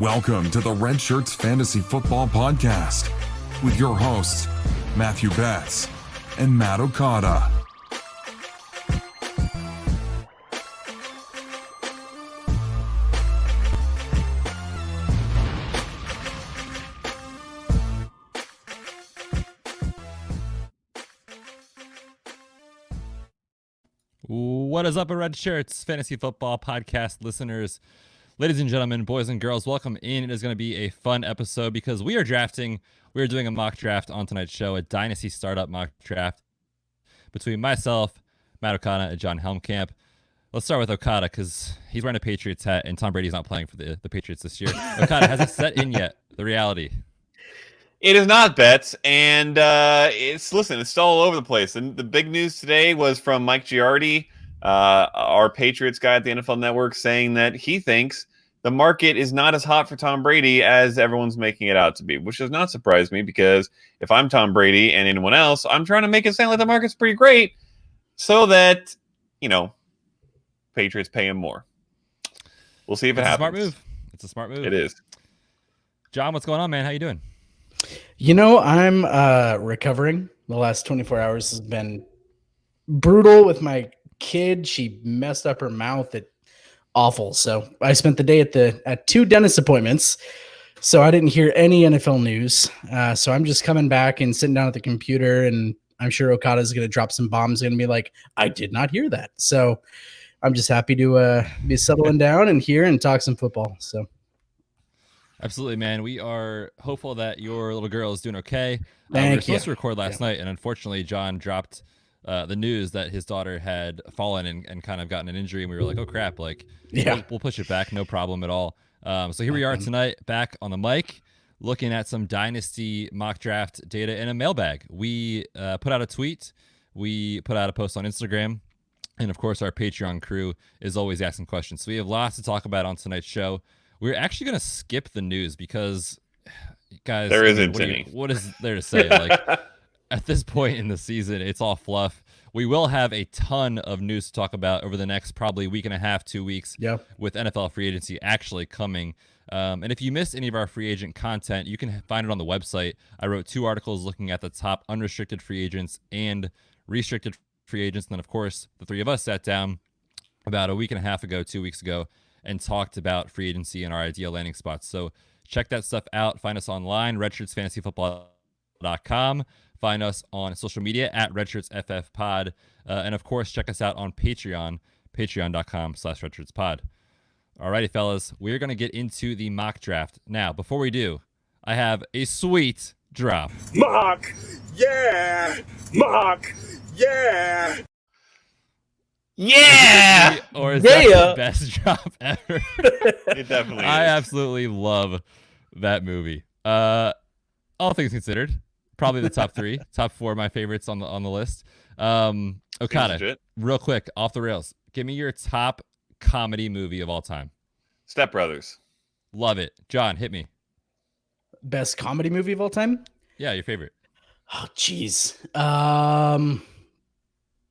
Welcome to the Red Shirts Fantasy Football Podcast with your hosts, Matthew Betz and Matt Okada. What is up, Red Shirts Fantasy Football Podcast listeners? Ladies and gentlemen, boys and girls, welcome in. It is going to be a fun episode because we are doing a mock draft on tonight's show, a Dynasty startup mock draft between myself, Matt Okada, and John Helmkamp. Let's start with Okada because he's wearing a Patriots hat and Tom Brady's not playing for the Patriots this year. Okada, has it set in yet, the reality? It is not, Betz, and it's all over the place. And the big news today was from Mike Giardi, our Patriots guy at the NFL Network, saying that he thinks the market is not as hot for Tom Brady as everyone's making it out to be, which does not surprise me because if I'm Tom Brady and anyone else, I'm trying to make it sound like the market's pretty great so that, Patriots pay him more. We'll see if it happens. It's a smart move. It is. John, what's going on, man? How you doing? I'm recovering. The last 24 hours has been brutal with my kid. She messed up her mouth. Awful. So I spent the day at two dentist appointments. So I didn't hear any NFL news. So I'm just coming back and sitting down at the computer, and I'm sure Okada's going to drop some bombs and be like, I did not hear that. So I'm just happy to be settling down and hear and talk some football. So. Absolutely, man. We are hopeful that your little girl is doing okay. We were supposed to record last night, and unfortunately, John dropped the news that his daughter had fallen and kind of gotten an injury, and we were like, oh, crap. We'll push it back. No problem at all. So here we are tonight, back on the mic, looking at some Dynasty mock draft data in a mailbag. We put out a tweet. We put out a post on Instagram. And, of course, our Patreon crew is always asking questions. So we have lots to talk about on tonight's show. We're actually going to skip the news because, guys, there isn't any. What is there to say? At this point in the season, it's all fluff. We will have a ton of news to talk about over the next probably week and a half, 2 weeks, with NFL free agency actually coming. And if you missed any of our free agent content, you can find it on the website. I wrote 2 articles looking at the top unrestricted free agents and restricted free agents. And then, of course, the 3 of us sat down about a week and a half ago, 2 weeks ago, and talked about free agency and our ideal landing spots. So check that stuff out. Find us online, redshirtsfantasyfootball.com. Find us on social media at redshirtsffpod. And, of course, check us out on Patreon, patreon.com/redshirtspod. All righty, fellas. We're going to get into the mock draft. Now, before we do, I have a sweet drop. Mock! Yeah! Mock! Yeah! Yeah! Or is that the best drop ever? It definitely is. I absolutely love that movie. All things considered, probably the top 3, top 4 of my favorites on the list. Okada, real quick, off the rails. Give me your top comedy movie of all time. Step Brothers. Love it. John, hit me. Best comedy movie of all time? Yeah, your favorite. Oh, jeez.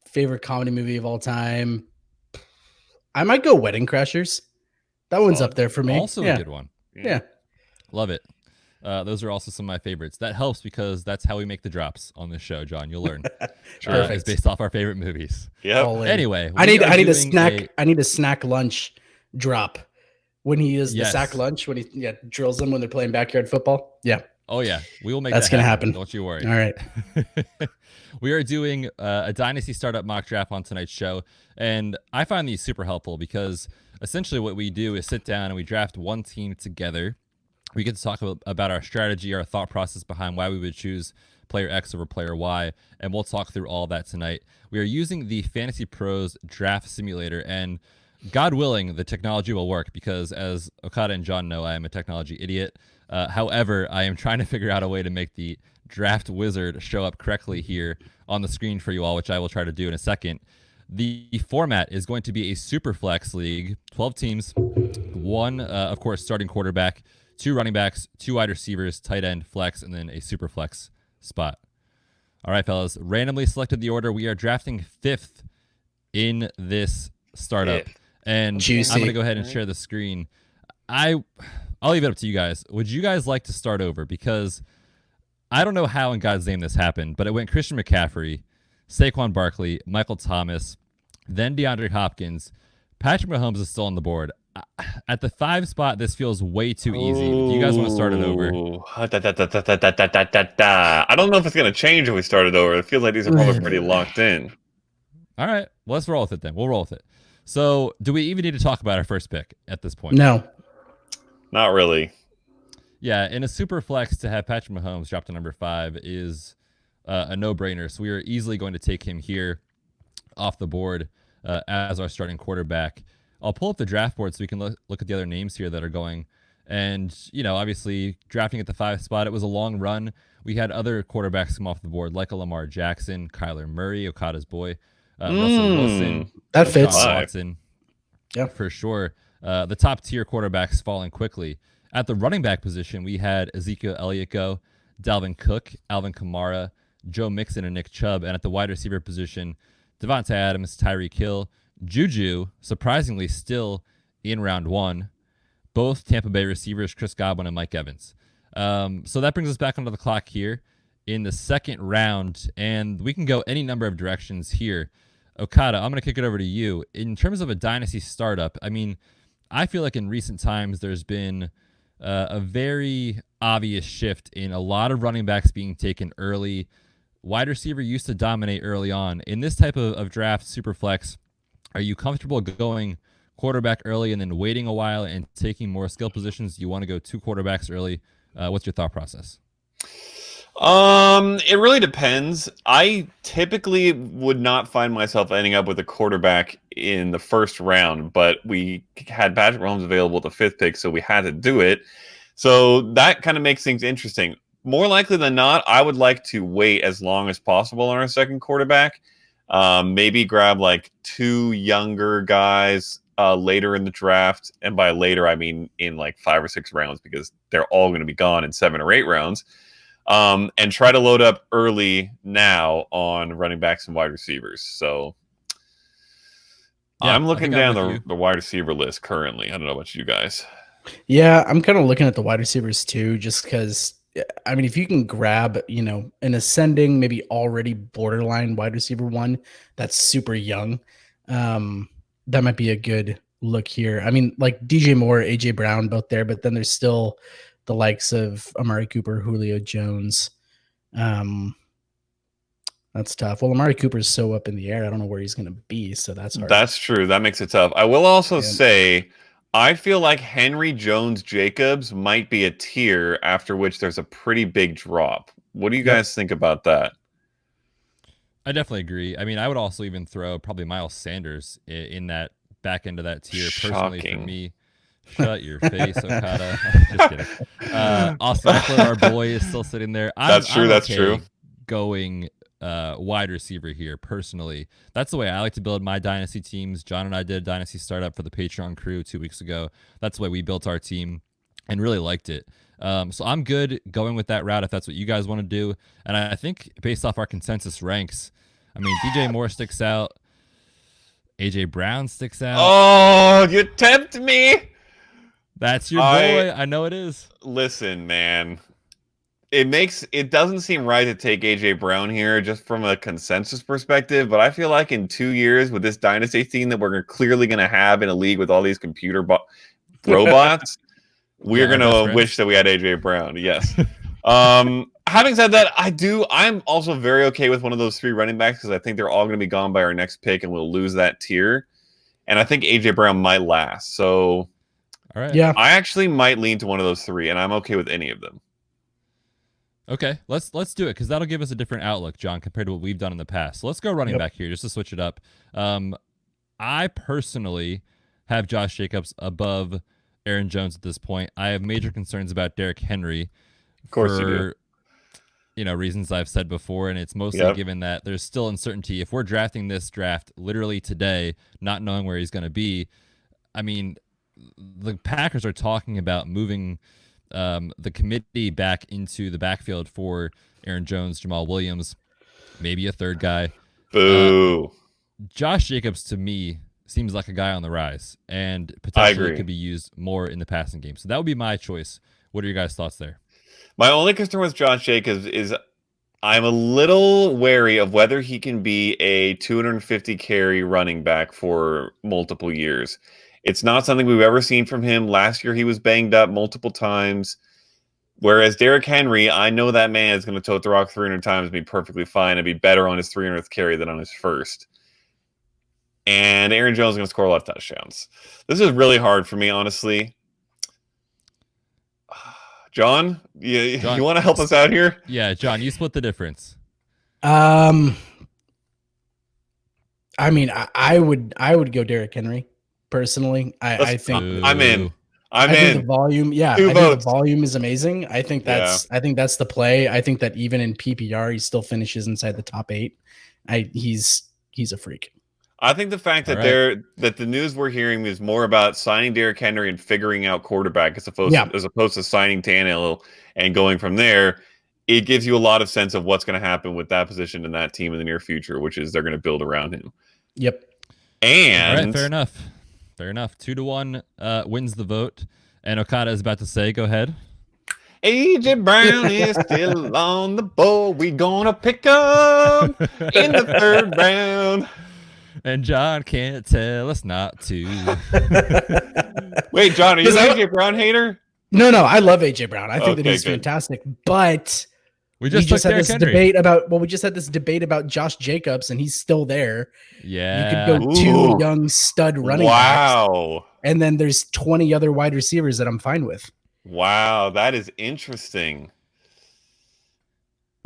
Favorite comedy movie of all time? I might go Wedding Crashers. That one's up there for me. Also a good one. Yeah. Love it. Those are also some of my favorites. That helps because that's how we make the drops on this show, John. You'll learn. It's based off our favorite movies. Yeah. Anyway, I need a snack. I need a snack lunch drop when he is the sack lunch when he drills them when they're playing backyard football. Yeah. Oh yeah, we will make that's gonna happen. Don't you worry. All right. We are doing a Dynasty startup mock draft on tonight's show, and I find these super helpful because essentially what we do is sit down and we draft one team together. We get to talk about our strategy, our thought process behind why we would choose player X over player Y, and we'll talk through all that tonight. We are using the Fantasy Pros Draft Simulator, and God willing, the technology will work because, as Okada and John know, I am a technology idiot. However, I am trying to figure out a way to make the draft wizard show up correctly here on the screen for you all, which I will try to do in a second. The format is going to be a super flex league, 12 teams, 1, of course, starting quarterback, 2 running backs, 2 wide receivers, tight end, flex, and then a super flex spot. All right, fellas, randomly selected the order. We are drafting 5th in this startup. And Juicy. I'm going to go ahead and share the screen. I'll leave it up to you guys. Would you guys like to start over? Because I don't know how in God's name this happened, but it went Christian McCaffrey, Saquon Barkley, Michael Thomas, then DeAndre Hopkins. Patrick Mahomes is still on the board. At the 5 spot, this feels way too easy. If you guys want to start it over. I don't know if it's going to change if we start it over. It feels like these are probably pretty locked in. All right, well, let's roll with it then. We'll roll with it. So, do we even need to talk about our first pick at this point? No. Not really. Yeah, in a super flex to have Patrick Mahomes drop to number 5 is a no-brainer. So we are easily going to take him here off the board as our starting quarterback. I'll pull up the draft board so we can look at the other names here that are going. And, obviously, drafting at the 5 spot, it was a long run. We had other quarterbacks come off the board, like a Lamar Jackson, Kyler Murray, Okada's boy, Russell Wilson. That fits. Watson. Yeah, for sure. The top-tier quarterbacks falling quickly. At the running back position, we had Ezekiel Elliott go, Dalvin Cook, Alvin Kamara, Joe Mixon, and Nick Chubb. And at the wide receiver position, Devontae Adams, Tyreek Hill, Juju, surprisingly still in round 1. Both Tampa Bay receivers, Chris Godwin and Mike Evans. So that brings us back onto the clock here in the second round. And we can go any number of directions here. Okada, I'm going to kick it over to you. In terms of a dynasty startup, I mean, I feel like in recent times there's been a very obvious shift in a lot of running backs being taken early. Wide receiver used to dominate early on. In this type of draft, super flex, are you comfortable going quarterback early and then waiting a while and taking more skill positions? Do you want to go 2 quarterbacks early? What's your thought process? It really depends. I typically would not find myself ending up with a quarterback in the first round, but we had Patrick Mahomes available at the 5th pick, so we had to do it. So that kind of makes things interesting. More likely than not, I would like to wait as long as possible on our second quarterback. Maybe grab like 2 younger guys later in the draft. And by later, I mean in like 5 or 6 rounds, because they're all going to be gone in 7 or 8 rounds. And try to load up early now on running backs and wide receivers. So yeah, I'm looking down the wide receiver list currently. I don't know about you guys. Yeah, I'm kind of looking at the wide receivers too, just because, I mean, if you can grab, an ascending, maybe already borderline wide receiver 1 that's super young, that might be a good look here. I mean, like DJ Moore, AJ Brown, both there, but then there's still the likes of Amari Cooper, Julio Jones. That's tough. Well, Amari Cooper is so up in the air. I don't know where he's going to be, so that's hard. That's true. That makes it tough. I will also say, I feel like Henry Jones-Jacobs might be a tier after which there's a pretty big drop. What do you guys think about that? I definitely agree. I mean, I would also even throw probably Miles Sanders in that back end of that tier. Shocking. Personally, for me. Shut your face, Okada. Just kidding. Austin Eckler, our boy, is still sitting there. That's true. Going wide receiver here, personally. That's the way I like to build my dynasty teams. John and I did a dynasty startup for the Patreon crew 2 weeks ago. That's the way we built our team and really liked it. So I'm good going with that route if that's what you guys want to do. And I think based off our consensus ranks, I mean, DJ Moore sticks out. AJ Brown sticks out. Oh, you tempt me. That's your boy. I know it is. Listen, man. It doesn't seem right to take AJ Brown here just from a consensus perspective, but I feel like in 2 years with this dynasty team that we're clearly going to have in a league with all these computer robots, we're going to wish that we had AJ Brown. Yes. Having said that, I'm also very okay with one of those 3 running backs because I think they're all going to be gone by our next pick and we'll lose that tier. And I think AJ Brown might last. So all right. Yeah. I actually might lean to one of those 3, and I'm okay with any of them. Okay, let's do it because that'll give us a different outlook, John, compared to what we've done in the past. So let's go running back here just to switch it up. I personally have Josh Jacobs above Aaron Jones at this point. I have major concerns about Derrick Henry. Of course you do. Reasons I've said before, and it's mostly given that there's still uncertainty. If we're drafting this draft literally today, not knowing where he's going to be, I mean, the Packers are talking about moving the committee back into the backfield for Aaron Jones, Jamal Williams, maybe a third guy. Boo. Josh Jacobs, to me, seems like a guy on the rise and I potentially agree. could be used more in the passing game. So that would be my choice. What are your guys' thoughts there? My only concern with Josh Jacobs is I'm a little wary of whether he can be a 250 carry running back for multiple years. It's not something we've ever seen from him. Last year, he was banged up multiple times. Whereas Derrick Henry, I know that man is going to tote the rock 300 times and be perfectly fine and be better on his 300th carry than on his first. And Aaron Jones is going to score a lot of touchdowns. This is really hard for me, honestly. John, you want to help us out here? Yeah, John, you split the difference. I mean, I would go Derrick Henry personally. I think I'm in. I think the volume, I think the volume is amazing. I think that's the play. I think that even in PPR, he still finishes inside the top 8. He's a freak. I think the fact that that the news we're hearing is more about signing Derrick Henry and figuring out quarterback as opposed to signing Tannehill and going from there, it gives you a lot of sense of what's going to happen with that position in that team in the near future, which is they're going to build around him. Yep. And all right, fair enough. 2-1 wins the vote. And Okada is about to say, go ahead. AJ Brown is still on the board. We gonna pick him in the 3rd round. And John can't tell us not to. Wait, John, are you an AJ Brown hater? No, I love AJ Brown. I think that he's fantastic. But we just had this debate about Josh Jacobs, and he's still there. Yeah, you could go 2 young stud running backs, and then there's 20 other wide receivers that I'm fine with. Wow, that is interesting.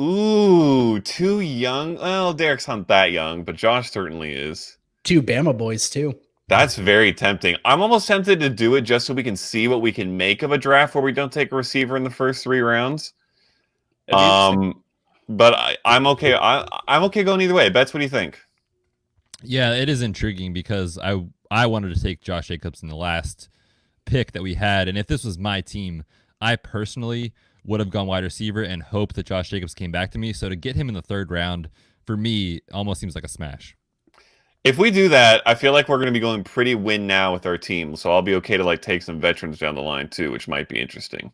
Ooh, 2 young. Well, Derek's not that young, but Josh certainly is. 2 Bama boys too. That's very tempting. I'm almost tempted to do it just so we can see what we can make of a draft where we don't take a receiver in the first 3 rounds. But I'm okay. I'm okay going either way. Betz, what do you think? Yeah, it is intriguing because I wanted to take Josh Jacobs in the last pick that we had, and if this was my team, I personally would have gone wide receiver and hoped that Josh Jacobs came back to me. So to get him in the 3rd round, for me, almost seems like a smash. If we do that, I feel like we're going to be going pretty win now with our team. So I'll be okay to take some veterans down the line too, which might be interesting.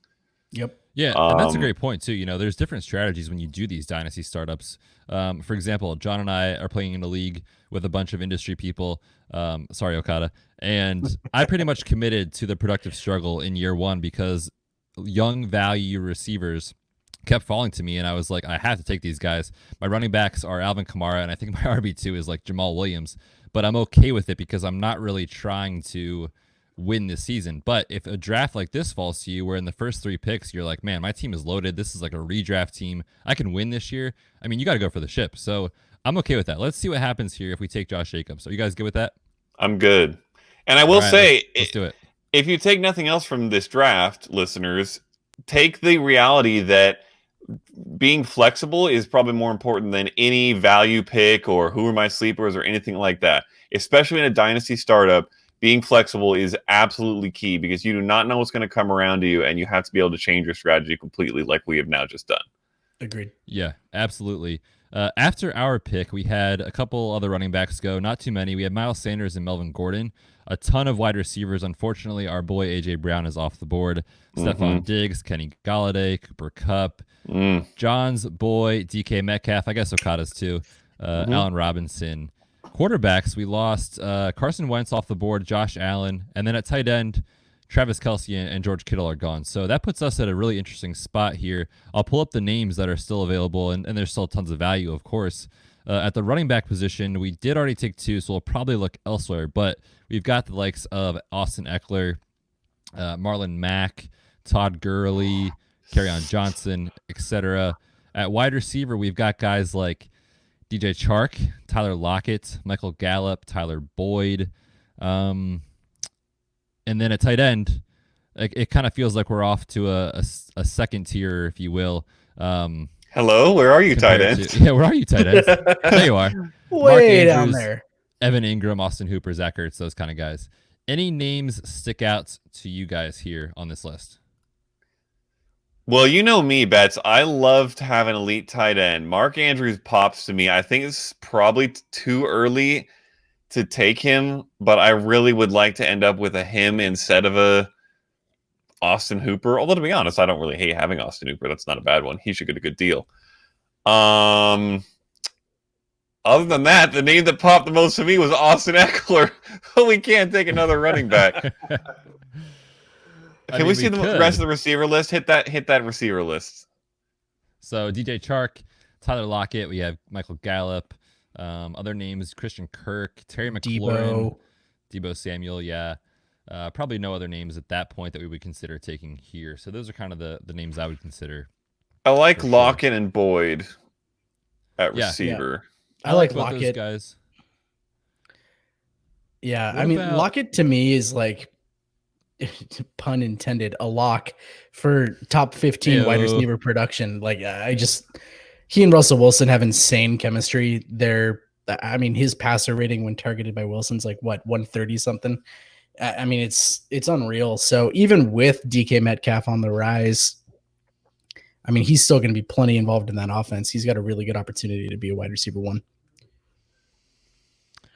Yep. Yeah, and that's a great point too. There's different strategies when you do these dynasty startups. For example, John and I are playing in a league with a bunch of industry people. Sorry, Okada. And I pretty much committed to the productive struggle in year 1 because young value receivers kept falling to me, and I was like, I have to take these guys. My running backs are Alvin Kamara, and I think my RB2 is Jamal Williams, but I'm okay with it because I'm not really trying to win this season. But if a draft like this falls to you where in the first 3 picks you're like, man, my team is loaded, this is like a redraft team, I can win this year, I mean, you got to go for the ship. So I'm okay with that. Let's see what happens here if we take Josh Jacobs. Are you guys good with that? I'm good. And I will say, let's do it. If you take nothing else from this draft, listeners, take the reality that being flexible is probably more important than any value pick or who are my sleepers or anything like that. Especially in a dynasty startup, being flexible is absolutely key because you do not know what's going to come around to you, and you have to be able to change your strategy completely like we have now just done. Agreed. Yeah, absolutely. After our pick, we had a couple other running backs go. Not too many. We had Miles Sanders and Melvin Gordon. A ton of wide receivers. Unfortunately, our boy A.J. Brown is off the board. Stephon Diggs, Kenny Galladay, Cooper Kupp, John's boy, DK Metcalf. I guess Okada's too. Allen Robinson. Quarterbacks, we lost Carson Wentz off the board, Josh Allen. And then at tight end, Travis Kelce and George Kittle are gone. So that puts us at a really interesting spot here. I'll pull up the names that are still available, and there's still tons of value, of course. At the running back position, we did already take 2, so we'll probably look elsewhere. But we've got the likes of Austin Eckler, Marlon Mack, Todd Gurley, Kerryon Johnson, etc. At wide receiver, we've got guys like DJ Chark, Tyler Lockett, Michael Gallup, Tyler Boyd. And then at tight end, it kind of feels like we're off to a second tier, if you will. Hello, where are you, tight end? Where are you, tight ends? There you are. Way down there. Evan Ingram, Austin Hooper, Zach Ertz, those kind of guys. Any names stick out to you guys here on this list? Well, you know me, Betz. I love to have an elite tight end. Mark Andrews pops to me. I think it's probably too early to take him, but I really would like to end up with a him instead of a Austin Hooper. Although to be honest, I don't really hate having Austin Hooper. That's not a bad one. He should get a good deal. Other than that, the name that popped the most for me was Austin Eckler. But we can't take another running back. Can we see the rest of the receiver list? Hit that receiver list. So DJ Chark, Tyler Lockett, we have Michael Gallup, other names, Christian Kirk, Terry McLaurin, Debo Samuel, yeah. Probably no other names at that point that we would consider taking here. So those are kind of the names I would consider. I like Lockett and Boyd at receiver. Yeah. I like both Lockett. Those guys. Yeah, I mean, Lockett to me is like, pun intended, a lock for top 15 wide receiver production. Like, he and Russell Wilson have insane chemistry. His passer rating when targeted by Wilson's like what, 130 something. I mean, it's unreal. So even with DK Metcalf on the rise, I mean, he's still going to be plenty involved in that offense. He's got a really good opportunity to be a wide receiver one.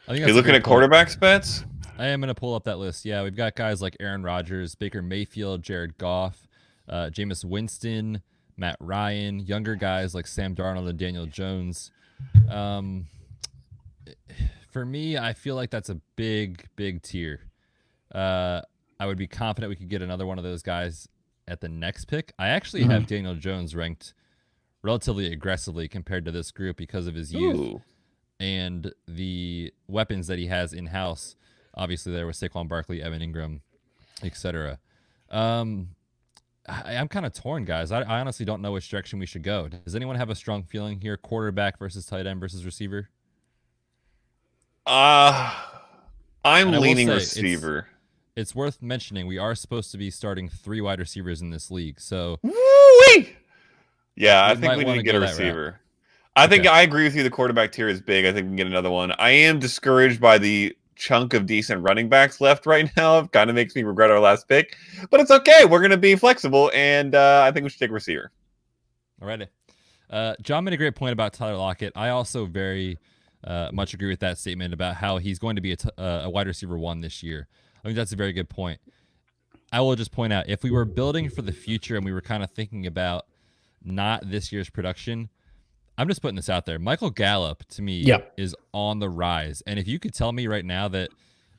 You're looking at quarterbacks, Betz? I am going to pull up that list. Yeah, we've got guys like Aaron Rodgers, Baker Mayfield, Jared Goff, Jameis Winston, Matt Ryan, younger guys like Sam Darnold and Daniel Jones. For me, I feel like that's a big, big tier. I would be confident we could get another one of those guys at the next pick. I actually have Daniel Jones ranked relatively aggressively compared to this group because of his youth and the weapons that he has in-house. Obviously, there was Saquon Barkley, Evan Ingram, etc. I'm kind of torn, guys. I honestly don't know which direction we should go. Does anyone have a strong feeling here? Quarterback versus tight end versus receiver? I'm leaning receiver. It's worth mentioning we are supposed to be starting 3 wide receivers in this league. So, yeah, I think we need to get a receiver. I think I agree with you. The quarterback tier is big. I think we can get another one. I am discouraged by the chunk of decent running backs left right now. It kind of makes me regret our last pick, but it's okay. We're going to be flexible, and I think we should take a receiver. All righty. John made a great point about Tyler Lockett. I also very much agree with that statement about how he's going to be a wide receiver one this year. I think that's a very good point. I will just point out, if we were building for the future and we were kind of thinking about not this year's production, I'm just putting this out there. Michael Gallup, to me, is on the rise. And if you could tell me right now that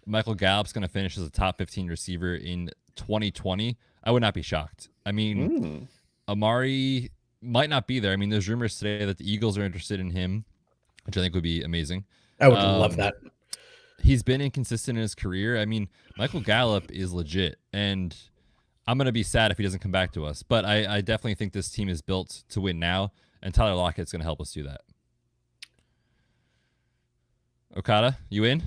Michael Gallup's going to finish as a top 15 receiver in 2020, I would not be shocked. I mean, Amari might not be there. I mean, there's rumors today that the Eagles are interested in him, which I think would be amazing. I would love that. He's been inconsistent in his career. I mean, Michael Gallup is legit, and I'm going to be sad if he doesn't come back to us. But I definitely think this team is built to win now, and Tyler Lockett's going to help us do that. Okada, you in?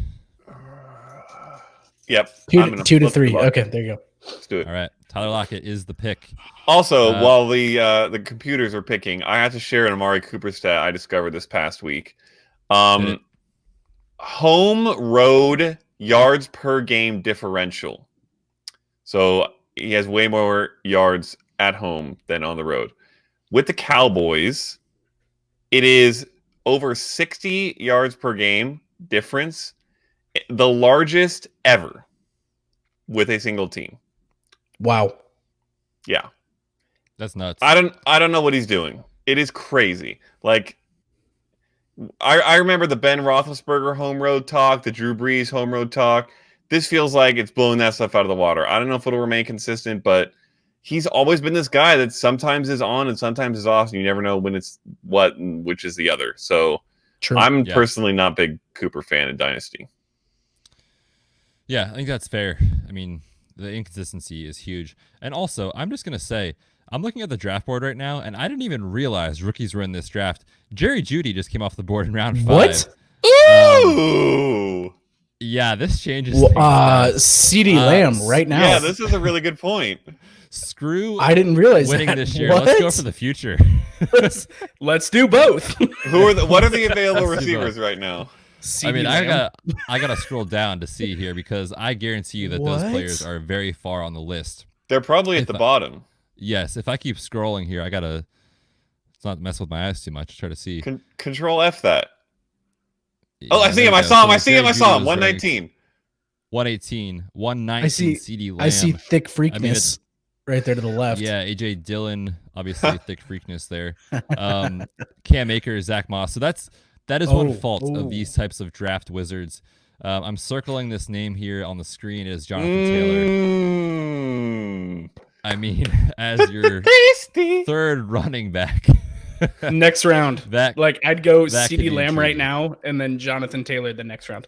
Yep. 2 to 3. Okay, there you go. Let's do it. All right. Tyler Lockett is the pick. Also, while the computers are picking, I have to share an Amari Cooper stat I discovered this past week. Home road yards per game differential. So he has way more yards at home than on the road. With the Cowboys, it is over 60 yards per game difference, the largest ever with a single team. Wow. Yeah. That's nuts. I don't know what he's doing. It is crazy. Like, I remember the Ben Roethlisberger home road talk, the Drew Brees home road talk. This feels like it's blowing that stuff out of the water. I don't know if it'll remain consistent, but he's always been this guy that sometimes is on and sometimes is off, and you never know when it's what and which is the other. So I'm personally not a big Cooper fan in Dynasty. Yeah, I think that's fair. I mean, the inconsistency is huge. And also, I'm just going to say, I'm looking at the draft board right now, and I didn't even realize rookies were in this draft. Jerry Jeudy just came off the board in round 5. What? Ooh! Yeah, this changes things. CeeDee Lamb right now. Yeah, this is a really good point. Screw I didn't realize winning that. this year. What? Let's go for the future. Let's do both. What are the available receivers right now? I mean, I gotta scroll down to see here because I guarantee you that those players are very far on the list. They're probably at the bottom. Yes, if I keep scrolling here, I gotta. It's not mess with my eyes too much. Try to see. Control F that. Oh, I see him. I saw him. I see him. I saw him. 119. 118, 119. I see CeeDee Lamb. I see thick freakness I mean, it's right there to the left. Yeah, AJ Dillon, obviously thick freakness there. Cam Akers, Zach Moss. So that is one fault of these types of draft wizards. I'm circling this name here on the screen as Jonathan Taylor. I mean, as your third running back. Next round. I'd go CeeDee Lamb right intriguing. now and then Jonathan Taylor the next round.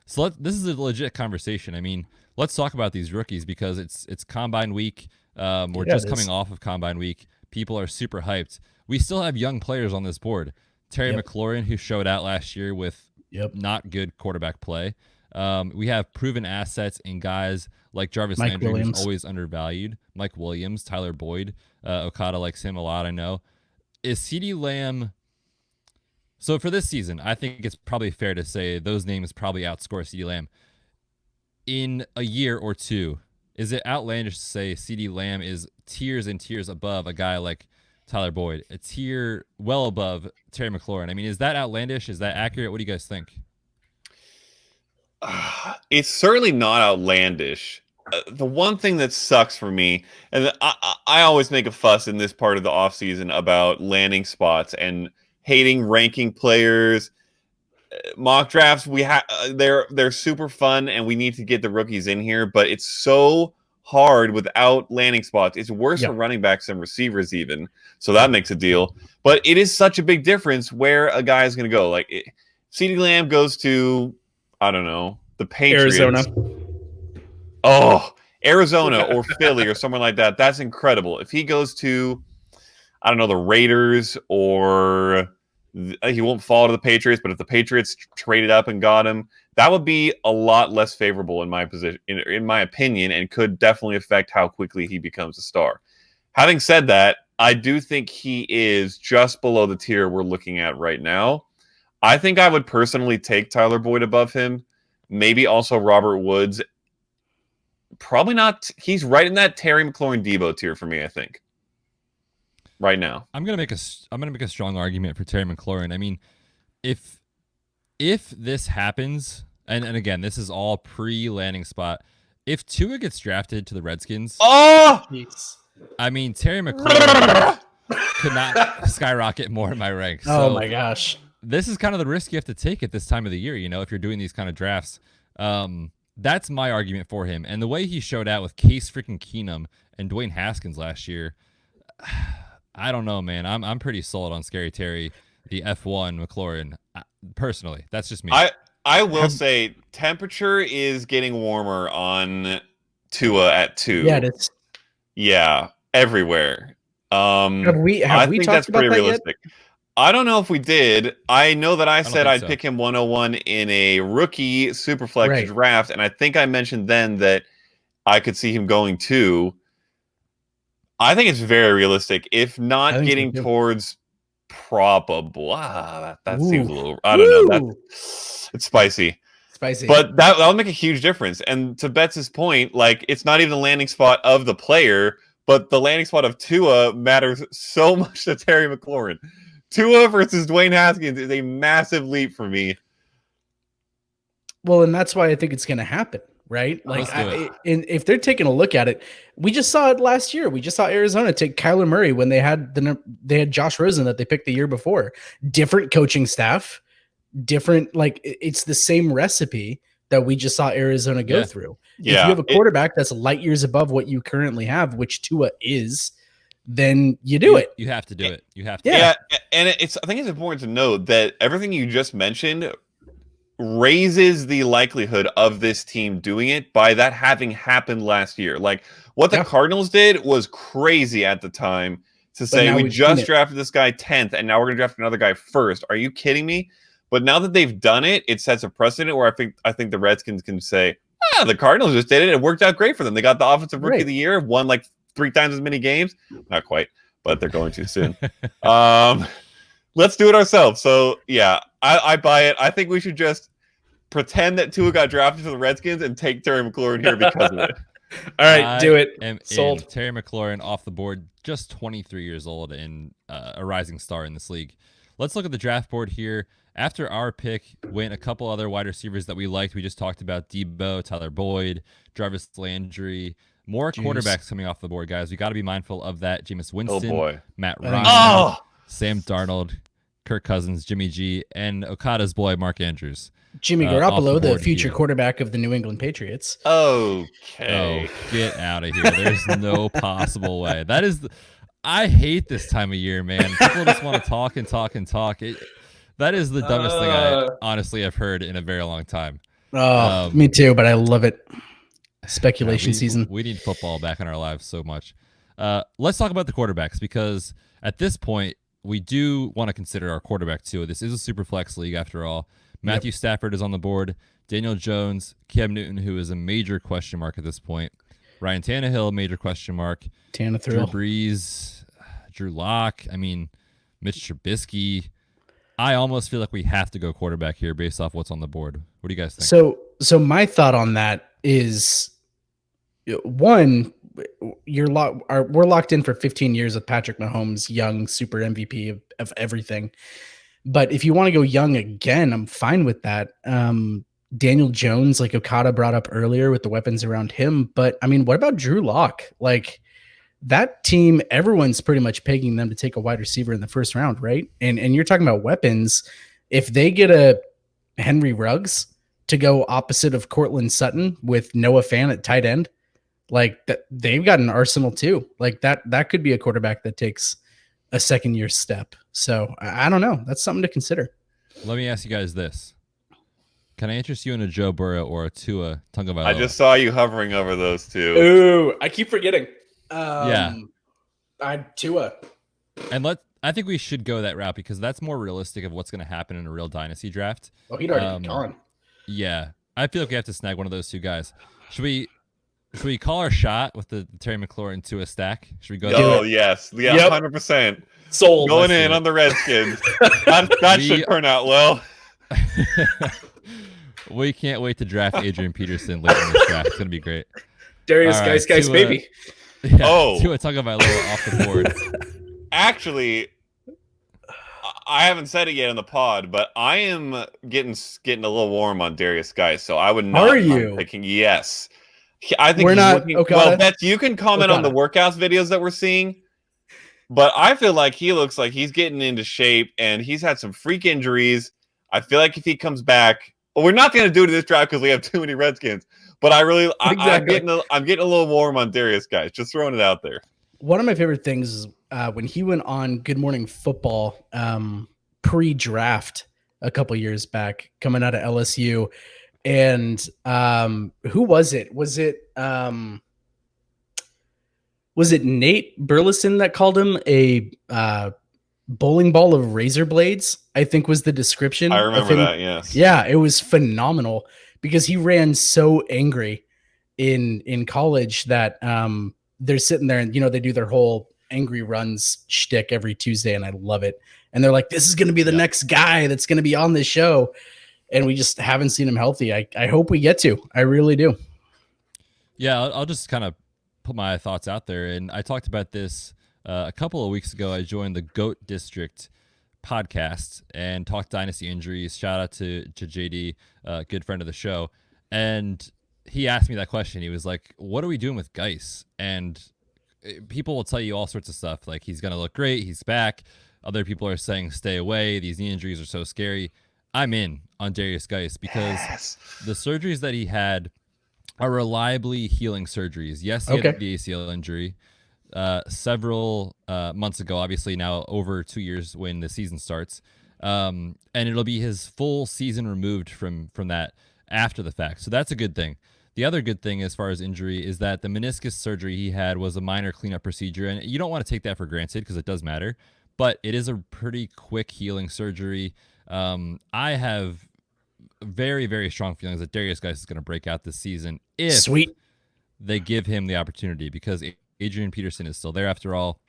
So this is a legit conversation. I mean, let's talk about these rookies because it's Combine Week. We're just coming off of Combine Week. People are super hyped. We still have young players on this board. Terry McLaurin, who showed out last year with not good quarterback play. We have proven assets in guys like Jarvis Landry, who's always undervalued. Mike Williams, Tyler Boyd. Okada likes him a lot, I know. Is CeeDee Lamb... So for this season, I think it's probably fair to say those names probably outscore CeeDee Lamb. In a year or two, is it outlandish to say CeeDee Lamb is tiers and tiers above a guy like Tyler Boyd, a tier well above Terry McLaurin? I mean, is that outlandish? Is that accurate? What do you guys think? It's certainly not outlandish. The one thing that sucks for me, and I always make a fuss in this part of the offseason about landing spots and hating ranking players. Mock drafts, they're super fun, and we need to get the rookies in here, but it's so hard without landing spots. It's worse for running backs than receivers even, so that makes a deal. But it is such a big difference where a guy is going to go. Like CeeDee Lamb goes to, I don't know, the Patriots. Arizona or Philly or somewhere like that. That's incredible. If he goes to, I don't know, the Raiders, or he won't fall to the Patriots, but if the Patriots traded up and got him, that would be a lot less favorable in my position, in my opinion, and could definitely affect how quickly he becomes a star. Having said that, I do think he is just below the tier we're looking at right now. I think I would personally take Tyler Boyd above him, maybe also Robert Woods. Probably not. He's right in that Terry McLaurin Debo tier for me, I think. Right now, I'm gonna make a strong argument for Terry McLaurin. I mean, if this happens, and again, this is all pre-landing spot. If Tua gets drafted to the Redskins, I mean, Terry McLaurin could not skyrocket more in my ranks. Oh my gosh, this is kind of the risk you have to take at this time of the year. You know, if you're doing these kind of drafts, that's my argument for him. And the way he showed out with Case freaking Keenum and Dwayne Haskins last year. I don't know, man. I'm pretty sold on Scary Terry, the F1 McLaurin. Personally, that's just me. I will say temperature is getting warmer on Tua at 2. Yeah, it is. Yeah, everywhere. Have we think talked that's about pretty that realistic. Yet? I don't know if we did. I know that I said I'd so. pick him 101 in a rookie Superflex draft, and I think I mentioned then that I could see him going 2. I think it's very realistic, if not getting towards probable. That seems a little. I don't know. It's spicy. But that'll make a huge difference. And to Betts' point, like, it's not even the landing spot of the player, but the landing spot of Tua matters so much to Terry McLaurin. Tua versus Dwayne Haskins is a massive leap for me. Well, and that's why I think it's going to happen. Right? Like, if they're taking a look at it, we just saw it last year. We just saw Arizona take Kyler Murray when they had Josh Rosen that they picked the year before. Different coaching staff, different, like, it's the same recipe that we just saw Arizona go through. Yeah. If you have a quarterback that's light years above what you currently have, which Tua is, then you do it. You have to do it. You have to. Yeah, and I think it's important to note that everything you just mentioned raises the likelihood of this team doing it by that having happened last year. Like, what the Cardinals did was crazy at the time to say, we just drafted this guy 10th and now we're going to draft another guy first. Are you kidding me? But now that they've done it, it sets a precedent where I think the Redskins can say, the Cardinals just did it. It worked out great for them. They got the offensive rookie of the year, won like 3 times as many games. Not quite, but they're going to soon. Let's do it ourselves. So yeah, I buy it. I think we should just pretend that Tua got drafted to the Redskins and take Terry McLaurin here because of it. All right, do it. Sold. Terry McLaurin off the board, just 23 years old and a rising star in this league. Let's look at the draft board here. after our pick went a couple other wide receivers that we liked. We just talked about Debo, Tyler Boyd, Jarvis Landry. More quarterbacks coming off the board, guys. We got to be mindful of that. Jameis Winston, boy. Matt Ryan, Oh, Sam Darnold, Kirk Cousins, Jimmy G, and Okada's boy, Mark Andrews. Jimmy off Garoppolo, the board future here. quarterback of the New England Patriots. okay. Oh, get out of here. There's no possible way. That is I hate this time of year, man. People just want to talk and talk and talk. That is the dumbest thing I honestly have heard in a very long time. Oh, me too, but I love it. Speculation season. We need football back in our lives so much. Let's talk about the quarterbacks, because at this point, we do want to consider our quarterback too. This is a super flex league after all. Matthew Stafford is on the board. Daniel Jones, Cam Newton, who is a major question mark at this point. Ryan Tannehill, major question mark. Drew Brees, Drew Lock. I mean, Mitch Trubisky. I almost feel like we have to go quarterback here based off what's on the board. What do you guys think? So my thought on that is, one, we're locked in for 15 years with Patrick Mahomes, young super MVP of everything. But if you want to go young again, I'm fine with that. Daniel Jones, like Okada brought up earlier, with the weapons around him. But I mean, what about Drew Lock? Like, that team, everyone's pretty much pegging them to take a wide receiver in the first round, right? And you're talking about weapons. If they get a Henry Ruggs to go opposite of Cortland Sutton with Noah Fant at tight end, like that, they've got an arsenal too. Like that could be a quarterback that takes a second year step. So I don't know. That's something to consider. Let me ask you guys this. Can I interest you in a Joe Burrow or a Tua Tagovailoa? I just saw you hovering over those two. Ooh, I keep forgetting. Tua. And I think we should go that route, because that's more realistic of what's going to happen in a real dynasty draft. Oh, he'd already gone. Yeah, I feel like we have to snag one of those two guys. Should we call our shot with the Terry McLaurin Tua stack? Should we go? Oh yes, yeah, 100%. Sold. Going in on the Redskins. that should turn out well. We can't wait to draft Adrian Peterson later in this draft. It's gonna be great. Darius Geis, baby. Yeah, Tua Tagovailoa off the board. Actually, I haven't said it yet in the pod, but I am getting a little warm on Darius Geis, so I would not. Are you picking? Yes, I think we're not. Well, Betz, you can comment on the workouts videos that we're seeing, but I feel like he looks like he's getting into shape, and he's had some freak injuries. I feel like if he comes back, well, we're not going to do it in this draft because we have too many Redskins. But I'm getting a little warm on Darius Geis. Just throwing it out there. One of my favorite things is when he went on Good Morning Football pre-draft a couple years back, coming out of LSU, and who was it? Was it Nate Burleson that called him a bowling ball of razor blades? I think was the description. I remember that. Yes. Yeah, it was phenomenal, because he ran so angry in college that they're sitting there and, they do their whole angry runs shtick every Tuesday, and I love it. And they're like, this is going to be the next guy that's going to be on this show. And we just haven't seen him healthy. I hope we get to. I really do. Yeah, I'll just kind of put my thoughts out there. And I talked about this a couple of weeks ago. I joined the GOAT District podcast and talked Dynasty injuries. Shout out to JD, good friend of the show. And he asked me that question. He was like, what are we doing with Geis? And people will tell you all sorts of stuff. Like, he's going to look great. He's back. Other people are saying, stay away. These knee injuries are so scary. I'm in on Darius Geis, because the surgeries that he had are reliably healing surgeries. Yes, he had the ACL injury several months ago, obviously now over 2 years when the season starts. And it'll be his full season removed from that after the fact. So that's a good thing. The other good thing as far as injury is that the meniscus surgery he had was a minor cleanup procedure, and you don't want to take that for granted because it does matter, but it is a pretty quick healing surgery. I have very, very strong feelings that Darius Geis is going to break out this season if they give him the opportunity, because Adrian Peterson is still there after all.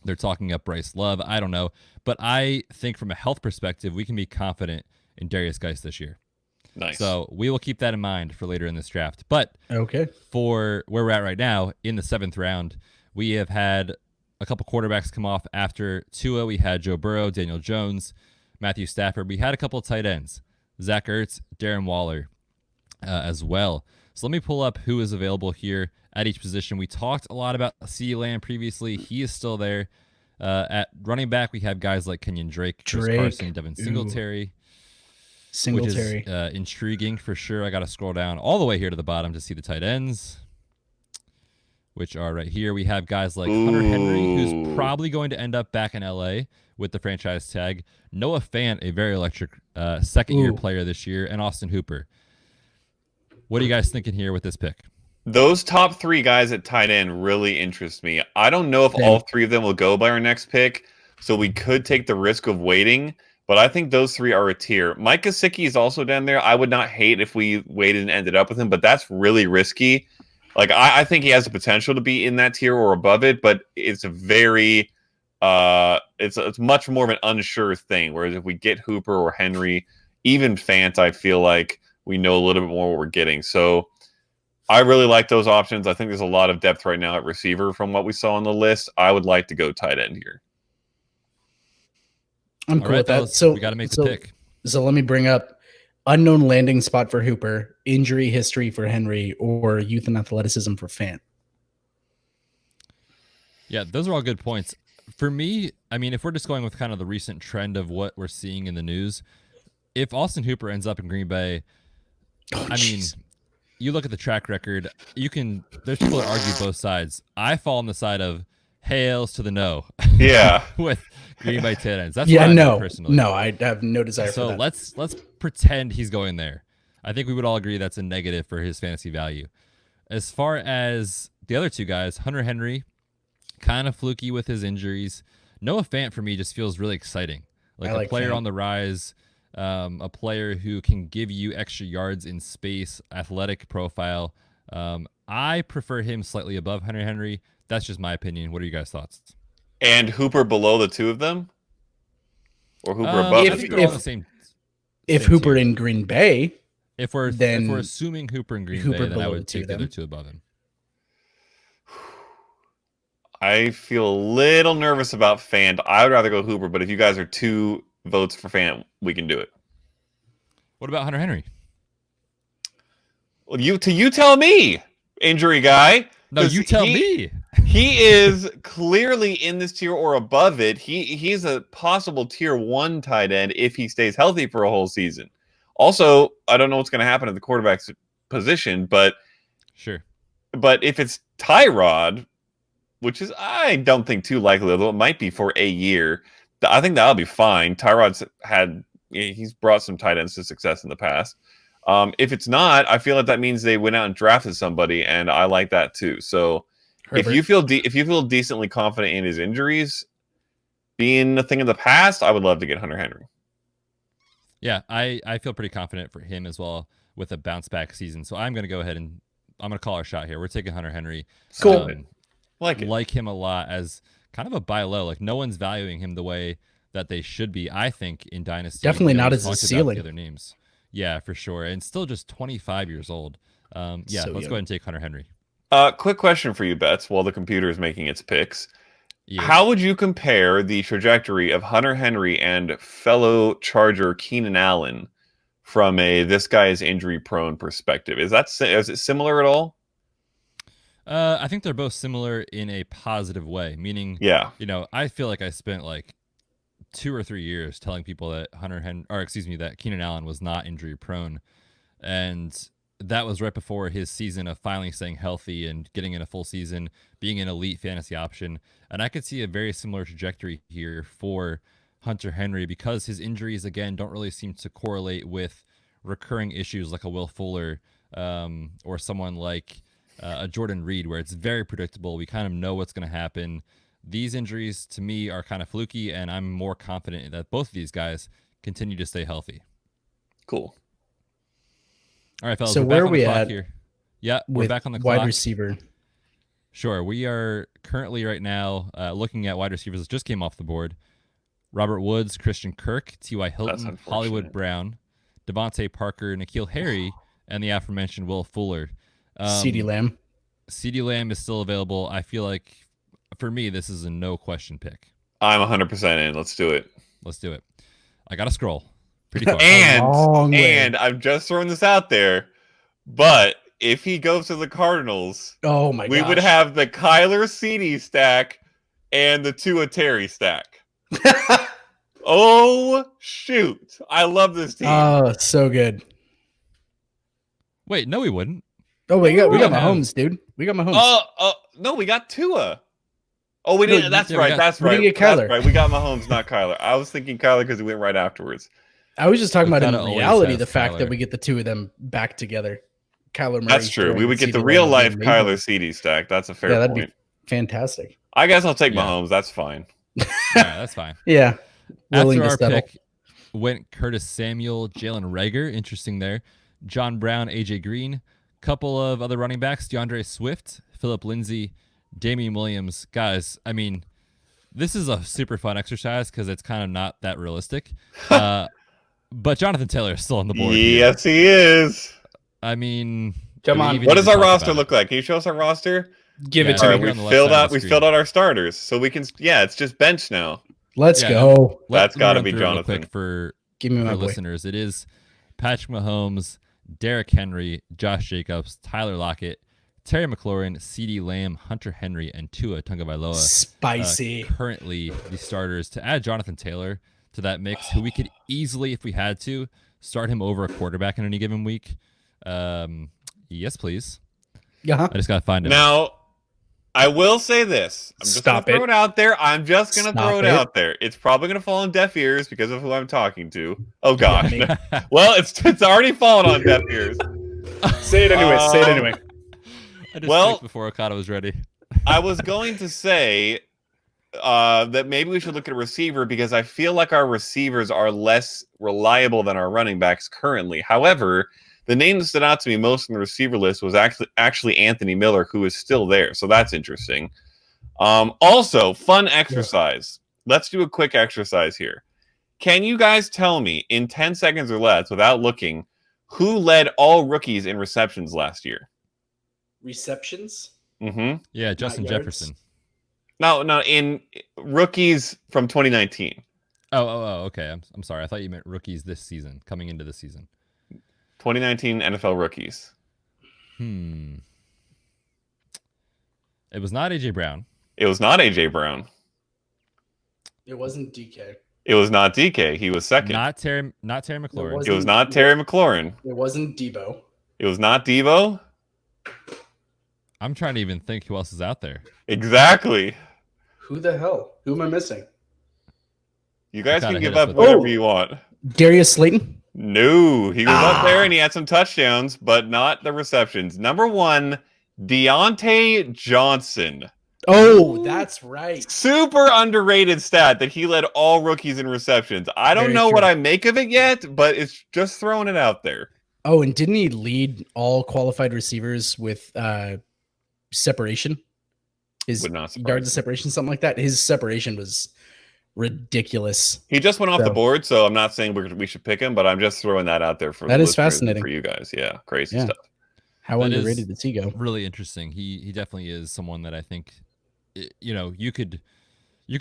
They're talking up Bryce Love. I don't know. But I think from a health perspective, we can be confident in Darius Geis this year. Nice. So we will keep that in mind for later in this draft. But for where we're at right now, in the 7th round, we have had a couple quarterbacks come off after Tua. We had Joe Burrow, Daniel Jones, Matthew Stafford. We had a couple of tight ends, Zach Ertz, Darren Waller as well. So let me pull up who is available here at each position. We talked a lot about CeeDee Lamb previously. He is still there. At running back, we have guys like Kenyon Drake, Chris Carson, Devin Singletary. Which is intriguing for sure. I got to scroll down all the way here to the bottom to see the tight ends, which are right here. We have guys like Hunter Henry, who's probably going to end up back in LA with the franchise tag. Noah Fant, a very electric second-year player this year, and Austin Hooper. What are you guys thinking here with this pick? Those top 3 guys at tight end really interest me. I don't know if all 3 of them will go by our next pick, so we could take the risk of waiting. But I think those 3 are a tier. Mike Gesicki is also down there. I would not hate if we waited and ended up with him, but that's really risky. Like I think he has the potential to be in that tier or above it, but it's a very it's much more of an unsure thing. Whereas if we get Hooper or Henry, even Fant, I feel like we know a little bit more what we're getting. So I really like those options. I think there's a lot of depth right now at receiver from what we saw on the list. I would like to go tight end here. I'm cool with that. So we got to make the pick. So let me bring up unknown landing spot for Hooper, injury history for Henry, or youth and athleticism for Fant. Yeah, those are all good points. For me, I mean, if we're just going with kind of the recent trend of what we're seeing in the news, if Austin Hooper ends up in Green Bay, mean, you look at the track record, there's people that argue both sides. I fall on the side of hails to the no. Yeah. With Green Bay tight ends. That's personally. No, I have no desire for that. So let's pretend he's going there. I think we would all agree that's a negative for his fantasy value. As far as the other 2 guys, Hunter Henry, kind of fluky with his injuries. Noah Fant for me just feels really exciting. Like a player on the rise, a player who can give you extra yards in space, athletic profile. I prefer him slightly above Hunter Henry. That's just my opinion. What are you guys' thoughts? And Hooper below the 2 of them? Or Hooper above I think they're all the same. If Hooper in Green Bay, if we're assuming Hooper in Green Bay, then I would take the other 2 above him. I feel a little nervous about Fant. I would rather go Hooper, but if you guys are 2 votes for Fant, we can do it. What about Hunter Henry? Well, you tell me, injury guy. No, you tell me. He is clearly in this tier or above it. He's a possible tier 1 tight end if he stays healthy for a whole season. Also, I don't know what's going to happen at the quarterback's position, but sure. But if it's Tyrod, which is I don't think too likely, although it might be for a year, I think that'll be fine. He's brought some tight ends to success in the past. If it's not, I feel like that means they went out and drafted somebody, and I like that too. So Herbert. if you feel decently confident in his injuries being a thing of the past, I would love to get Hunter Henry. Yeah, I feel pretty confident for him as well with a bounce back season. So I'm going to go ahead and I'm going to call our shot here. We're taking Hunter Henry. Cool. Like him a lot as kind of a buy low. Like no one's valuing him the way that they should be, I think, in Dynasty. Definitely not as a ceiling. The other names. Yeah, for sure. And still just 25 years old. Let's go ahead and take Hunter Henry. Quick question for you, Betz, while the computer is making its picks. Yeah. How would you compare the trajectory of Hunter Henry and fellow Charger Keenan Allen from this guy is injury prone perspective? Is it similar at all? I think they're both similar in a positive way, meaning, I feel like I spent like 2 or 3 years telling people that that Keenan Allen was not injury prone. And that was right before his season of finally staying healthy and getting in a full season, being an elite fantasy option. And I could see a very similar trajectory here for Hunter Henry because his injuries, again, don't really seem to correlate with recurring issues like a Will Fuller or someone like a Jordan Reed, where it's very predictable. We kind of know what's going to happen. These injuries, to me, are kind of fluky, and I'm more confident that both of these guys continue to stay healthy. Cool. All right, fellas. So where are we at here? Yeah, we're back on the clock. Wide receiver. Sure. We are currently right now looking at wide receivers that just came off the board. Robert Woods, Christian Kirk, T.Y. Hilton, Hollywood Brown, Devontae Parker, N'Keal Harry, and the aforementioned Will Fuller. CeeDee Lamb. CeeDee Lamb is still available. I feel like, for me, this is a no-question pick. I'm 100% in. Let's do it. Let's do it. I got to scroll. Pretty far. long way. And I'm just throwing this out there, but if he goes to the Cardinals, Oh my we gosh. would have the Kyler CD stack and the Tua Terry stack. Oh shoot! I love this team. Oh, so good. Wait, no, we wouldn't. Oh, we got don't have- Mahomes, dude. We got Mahomes. No, we got Tua. Oh, we didn't. That's yeah, we right. got- That's we right. didn't get That's Kyler. right. We got Mahomes, not Kyler. I was thinking Kyler because he went right afterwards. I was just talking about in Okada always reality has the fact Kyler. that we get the two of them back together. Kyler Murray. That's true. We throwing would get the CeeDee real Lamb life would be amazing. Kyler CD stack. That's a fair Yeah, that'd point. be fantastic. I guess I'll take Yeah. Mahomes. That's fine. Yeah, that's fine. Yeah. Willing After to our settle. pick went Curtis Samuel, Jalen Reagor. Interesting there. John Brown, AJ Green. Couple of other running backs, DeAndre Swift, Philip Lindsay, Damian Williams. Guys, I mean, this is a super fun exercise because it's kind of not that realistic. But Jonathan Taylor is still on the board. here. Yes, he is. I mean, Come do we on. even What need does to our talk roster about look like? Can you show us our roster? Give Yeah, it all to right, me. here on the left Filled side of out. the We screen. filled out our starters, so we can. Yeah, it's just bench now. Let's Yeah, go. That's Let me gotta run be through it real Jonathan. quick for Give me my for boy. listeners. It is Patrick Mahomes, Derrick Henry, Josh Jacobs, Tyler Lockett, Terry McLaurin, CeeDee Lamb, Hunter Henry, and Tua Tagovailoa. Spicy. Currently the starters. To add Jonathan Taylor to that mix, who we could easily, if we had to, start him over a quarterback in any given week. Yes, please. Uh-huh. I just gotta find him. Now, I will say this. I'm just Stop gonna throw it. it out there. I'm just gonna Stop throw it it. out there. It's probably gonna fall on deaf ears because of who I'm talking to. Oh gosh. me. Well, it's already fallen on deaf ears. Say it anyway. Say it anyway. I just well- clicked before Okada was ready. I was going to say that maybe we should look at a receiver because I feel like our receivers are less reliable than our running backs currently. However, the name that stood out to me most on the receiver list was actually Anthony Miller, who is still there. So that's interesting. Also, fun exercise. Let's do a quick exercise here. Can you guys tell me in 10 seconds or less, without looking, who led all rookies in receptions last year? Receptions? Mm-hmm. Yeah, Justin yards? Jefferson. No, in rookies from 2019. Oh, okay. I'm sorry. I thought you meant rookies this season, coming into the season. 2019 NFL rookies. It was not AJ Brown. It was not AJ Brown. It wasn't DK. It was not DK. He was second. Not Terry McLaurin. It was not Terry McLaurin. It wasn't Debo. It was not Devo. I'm trying to even think who else is out there. Exactly. Who the hell? Who am I missing? You guys Kinda can hit give us up with whatever that. you want. Darius Slayton? No, he was up there and he had some touchdowns, but not the receptions. Number one, Deontay Johnson. Oh, that's right. Super underrated stat that he led all rookies in receptions. I don't Very know what true. I make of it yet, but it's just throwing it out there. Oh, and didn't he lead all qualified receivers with separation? His Would not surprise yards me. of separation, something like that. His separation was ridiculous. He just went off the So- board, so I'm not saying we should pick him, but I'm just throwing that out there for That the is listeners and fascinating. for you guys. Yeah, crazy Yeah. stuff. How That is- underrated did he go? Really interesting. He definitely is someone that I think, you could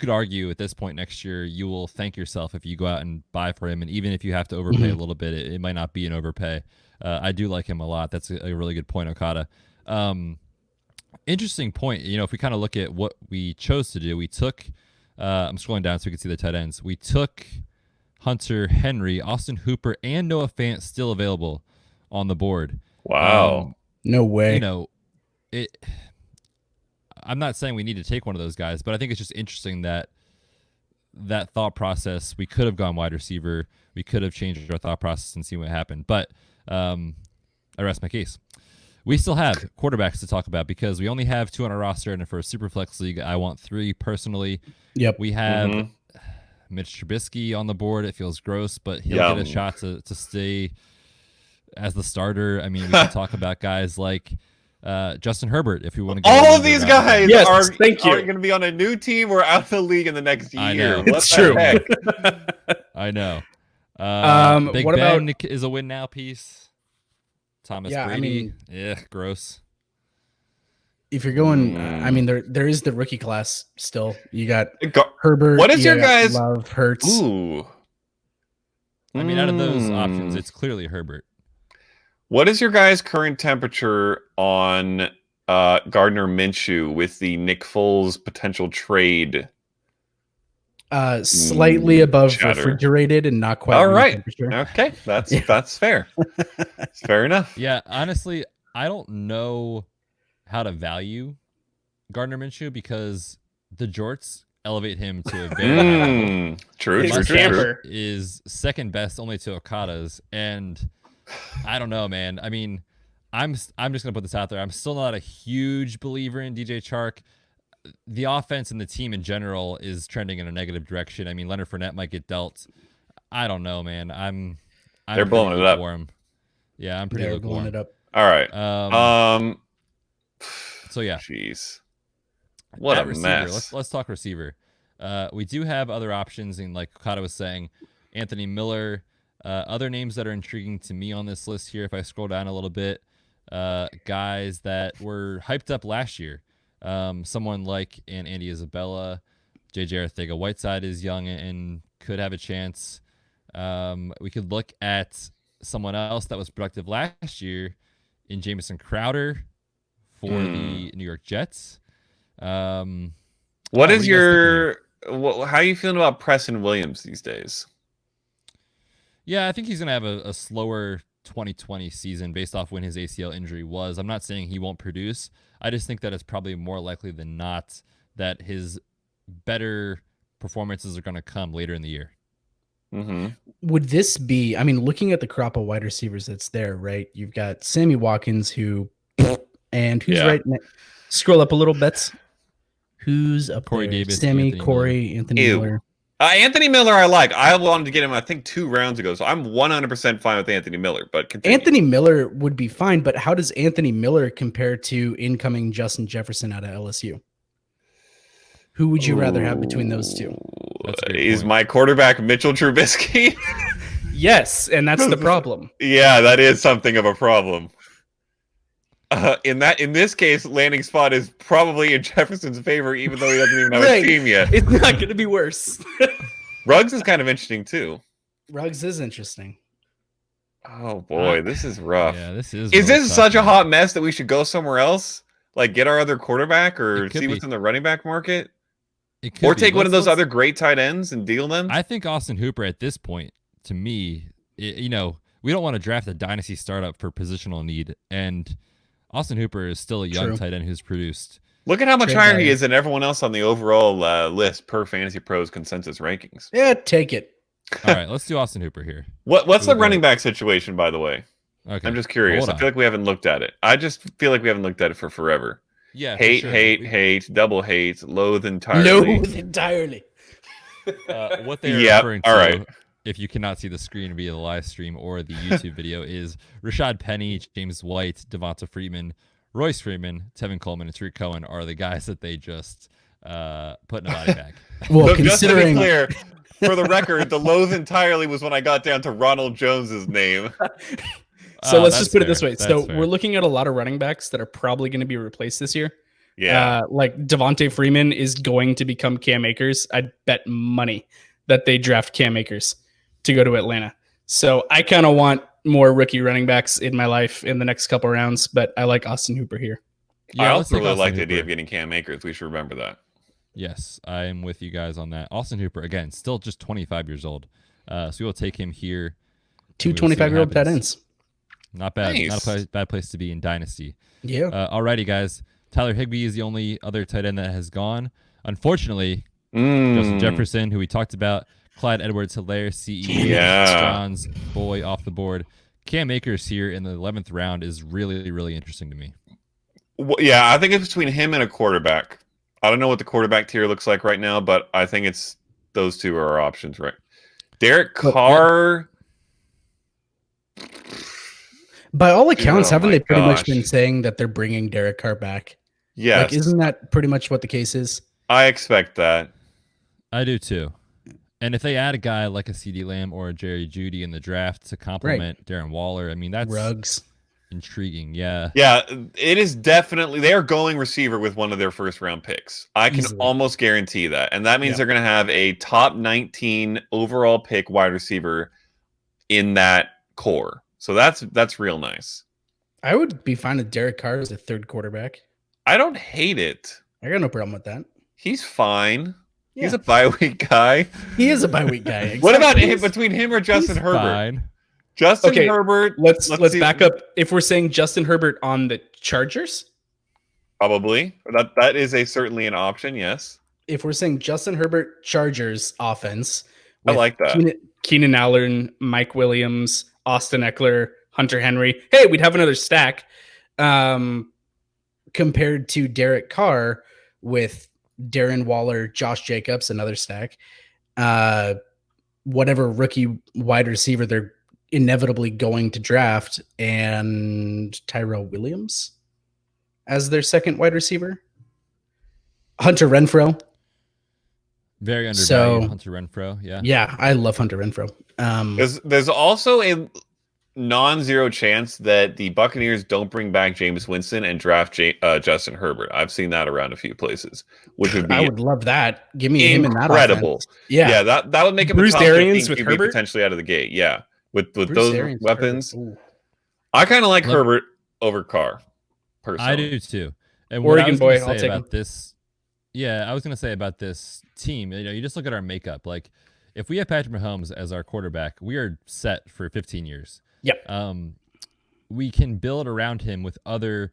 argue at this point next year you will thank yourself if you go out and buy for him, and even if you have to overpay a little bit, it might not be an overpay. I do like him a lot. That's a really good point, Okada. Interesting point. If we kind of look at what we chose to do, we took. I'm scrolling down so we can see the tight ends. We took Hunter Henry, Austin Hooper, and Noah Fant still available on the board. Wow. No way. I'm not saying we need to take one of those guys, but I think it's just interesting that thought process. We could have gone wide receiver. We could have changed our thought process and seen what happened. But I rest my case. We still have quarterbacks to talk about because we only have 2 on our roster, and for a super flex league, I want 3 personally. Yep. We have Mhm. Mitch Trubisky on the board. It feels gross, but he'll Yum. get a shot to stay as the starter. I mean, we can talk about guys like Justin Herbert if we want to. All of these guys Yes, are thank you. going to be on a new team or out of the league in the next year. I know. What It's the true. heck? I know. Big what Ben is a win now piece. Thomas Yeah, I Brady. mean- Yeah, gross. If you're going, I mean, there is the rookie class still. You got Go- Herbert. What is you your got guys- Love Hurts? Ooh. I mean, out of those options, it's clearly Herbert. What is your guys' current temperature on Gardner Minshew with the Nick Foles potential trade? Slightly above chatter. refrigerated and not quite All room right. temperature. Okay, that's fair. It's fair enough. Yeah, honestly, I don't know how to value Gardner Minshew because the jorts elevate him to a very high level. True, His true, true, camper. true. Is second best only to Okada's, and I don't know, man. I mean, I'm just gonna put this out there. I'm still not a huge believer in DJ Chark. The offense and the team in general is trending in a negative direction. I mean, Leonard Fournette might get dealt. I don't know, man. They're blowing it up. Lukewarm. Yeah, I'm pretty They're lukewarm. blowing it up. All right. So yeah. Jeez. What a receiver, mess. Let's talk receiver. We do have other options, and like Okada was saying, Anthony Miller. Other names that are intriguing to me on this list here, if I scroll down a little bit, guys that were hyped up last year. Someone like Andy Isabella, JJ Arcega-Whiteside is young and could have a chance. We could look at someone else that was productive last year in Jamison Crowder for the New York Jets. What is your how are you feeling about Preston Williams these days? Yeah, I think he's going to have a slower 2020 season based off when his ACL injury was. I'm not saying he won't produce. I just think that it's probably more likely than not that his better performances are going to come later in the year. Mm-hmm. Would this be, I mean, looking at the crop of wide receivers that's there, right? You've got Sammy Watkins, who's right next. Scroll up a little, Betz. Who's up Corey there? Davis, Sammy, Anthony Corey, Anthony Miller. Anthony Miller, I like. I wanted to get him, I think, 2 rounds ago, so I'm 100% fine with Anthony Miller. But continue. Anthony Miller would be fine, but how does Anthony Miller compare to incoming Justin Jefferson out of LSU? Who would you rather have between those two? Is my quarterback Mitchell Trubisky? Yes, and that's the problem. Yeah, that is something of a problem. In this case, landing spot is probably in Jefferson's favor, even though he doesn't even have a team yet. It's not going to be worse. Ruggs is kind of interesting too. Ruggs is interesting. Oh boy, this is rough. Yeah, this is. Is really this tough, such a man. hot mess that we should go somewhere else? Like get our other quarterback or It could see what's be. in the running back market? It could Or be. take one of Let's- those other great tight ends and deal them? I think Austin Hooper at this point, to me, we don't want to draft a dynasty startup for positional need, and Austin Hooper is still a young True. tight end who's produced. Look at how much Trade higher value. he is than everyone else on the overall list per Fantasy Pros consensus rankings. Yeah, take it. All right, let's do Austin Hooper here. What's the We'll go. running back situation, by the way? Okay, I'm just curious. hold I on. feel like we haven't looked at it. I just feel like we haven't looked at it for forever. Yeah, for Hate, sure. hate, double hate, loathe entirely. Loathe entirely. What they're Yep, referring to, all right. if you cannot see the screen via the live stream or the YouTube video, is Rashad Penny, James White, Devonta Freeman, Royce Freeman, Tevin Coleman, and Tariq Cohen are the guys that they just put in a body bag. Well, Look, just to be considering clear, for the record, the loathe entirely was when I got down to Ronald Jones's name. So let's that's just put it fair. this way. That's So fair. we're looking at a lot of running backs that are probably going to be replaced this year. Yeah. Like Devontae Freeman is going to become Cam Akers. I'd bet money that they draft Cam Akers to go to Atlanta. So I kind of want more rookie running backs in my life in the next couple rounds, but I like Austin Hooper here. I let's also take really Austin like the idea Hooper. of getting Cam Akers. We should remember that. Yes, I am with you guys on that. Austin Hooper, again, still just 25 years old. So we will take him here. Two We will see what 25-year-old tight happens. ends. Not bad. Nice. Not a bad place to be in Dynasty. Yeah. Alrighty, guys. Tyler Higbee is the only other tight end that has gone. Unfortunately, Mm. Justin Jefferson, who we talked about, Clyde Edwards-Helaire, CE, Yeah. Strawn's boy off the board. Cam Akers here in the 11th round is really, really interesting to me. Well, yeah, I think it's between him and a quarterback. I don't know what the quarterback tier looks like right now, but I think it's those two are our options, right? Derek Carr. By all accounts, Oh haven't my they pretty gosh. much been saying that they're bringing Derek Carr back? Yes, Like, isn't that pretty much what the case is? I expect that. I do too. And if they add a guy like a CD Lamb or a Jerry Jeudy in the draft to complement Darren Waller, I mean, that's Ruggs. intriguing. Yeah. Yeah, it is definitely they are going receiver with one of their first round picks. I can Easily. almost guarantee that. And that means Yeah. they're going to have a top 19 overall pick wide receiver in that core. So that's real nice. I would be fine with Derek Carr as a third quarterback. I don't hate it. I got no problem with that. He's fine. Yeah. He's a bye week guy. He is a bye week guy. Exactly. What about him between him or Justin He's Herbert? fine. Justin Okay, Herbert. Let's see- back up. If we're saying Justin Herbert on the Chargers, Probably that is certainly an option. Yes, If we're saying Justin Herbert Chargers offense, I with like that. Keenan Allen, Mike Williams, Austin Eckler, Hunter Henry. Hey, we'd have another stack. Compared to Derek Carr with Darren Waller, Josh Jacobs, another stack. Whatever rookie wide receiver they're inevitably going to draft, and Tyrell Williams as their second wide receiver. Hunter Renfrow. Very undervalued. So- Hunter Renfrow. Yeah. Yeah, I love Hunter Renfrow. There's also a non-zero chance that the Buccaneers don't bring back Jameis Winston and draft Justin Herbert. I've seen that around a few places, which would be I would love that. Give me him in that incredible. offense. Yeah. That would make him Bruce a top Arians 15 with QB Herbert? potentially out of the gate. Yeah, with Bruce those Arians, weapons, Herbert. Ooh. I kind of like Look- Herbert over Carr. Personally, I do too. And what I Oregon was gonna boy, say I'll take about him. this, I was gonna say about this team. You just look at our makeup. Like, if we have Patrick Mahomes as our quarterback, we are set for 15 years. Yep. We can build around him with other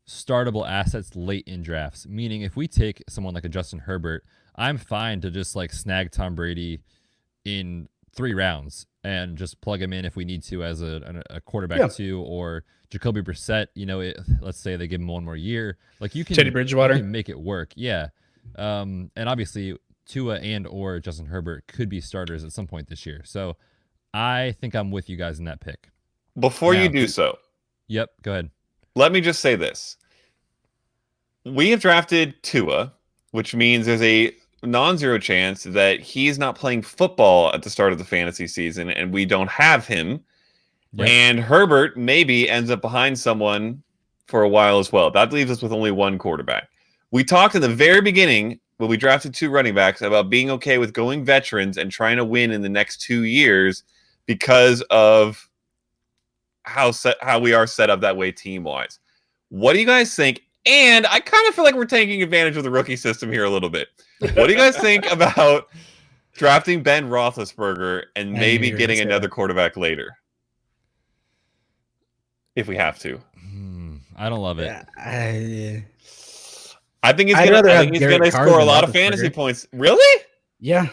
startable assets late in drafts. Meaning, if we take someone like a Justin Herbert, I'm fine to just like snag Tom Brady in 3 rounds and just plug him in if we need to as a quarterback too, or Jacoby Brissett. Let's say they give him 1 more year. Like, you can Teddy Bridgewater. you can make it work. Yeah. And obviously Tua and or Justin Herbert could be starters at some point this year. So I think I'm with you guys in that pick. before you Now, do so, Yep. Go ahead. let me just say this: we have drafted Tua, which means there's a non-zero chance that he's not playing football at the start of the fantasy season, and we don't have him. Yep. And Herbert maybe ends up behind someone for a while as well. That leaves us with only one quarterback. We talked in the very beginning when we drafted 2 running backs about being okay with going veterans and trying to win in the next 2 years because of how we are set up that way team-wise. What do you guys think? And I kind of feel like we're taking advantage of the rookie system here a little bit. What do you guys think about drafting Ben Roethlisberger and I maybe knew you were getting gonna say another that. quarterback later? If we have to. I don't love it. I think he's I'd gonna, rather I have think he's Derek gonna Carr score a than lot of Roethlisberger. fantasy points. Really? Yeah.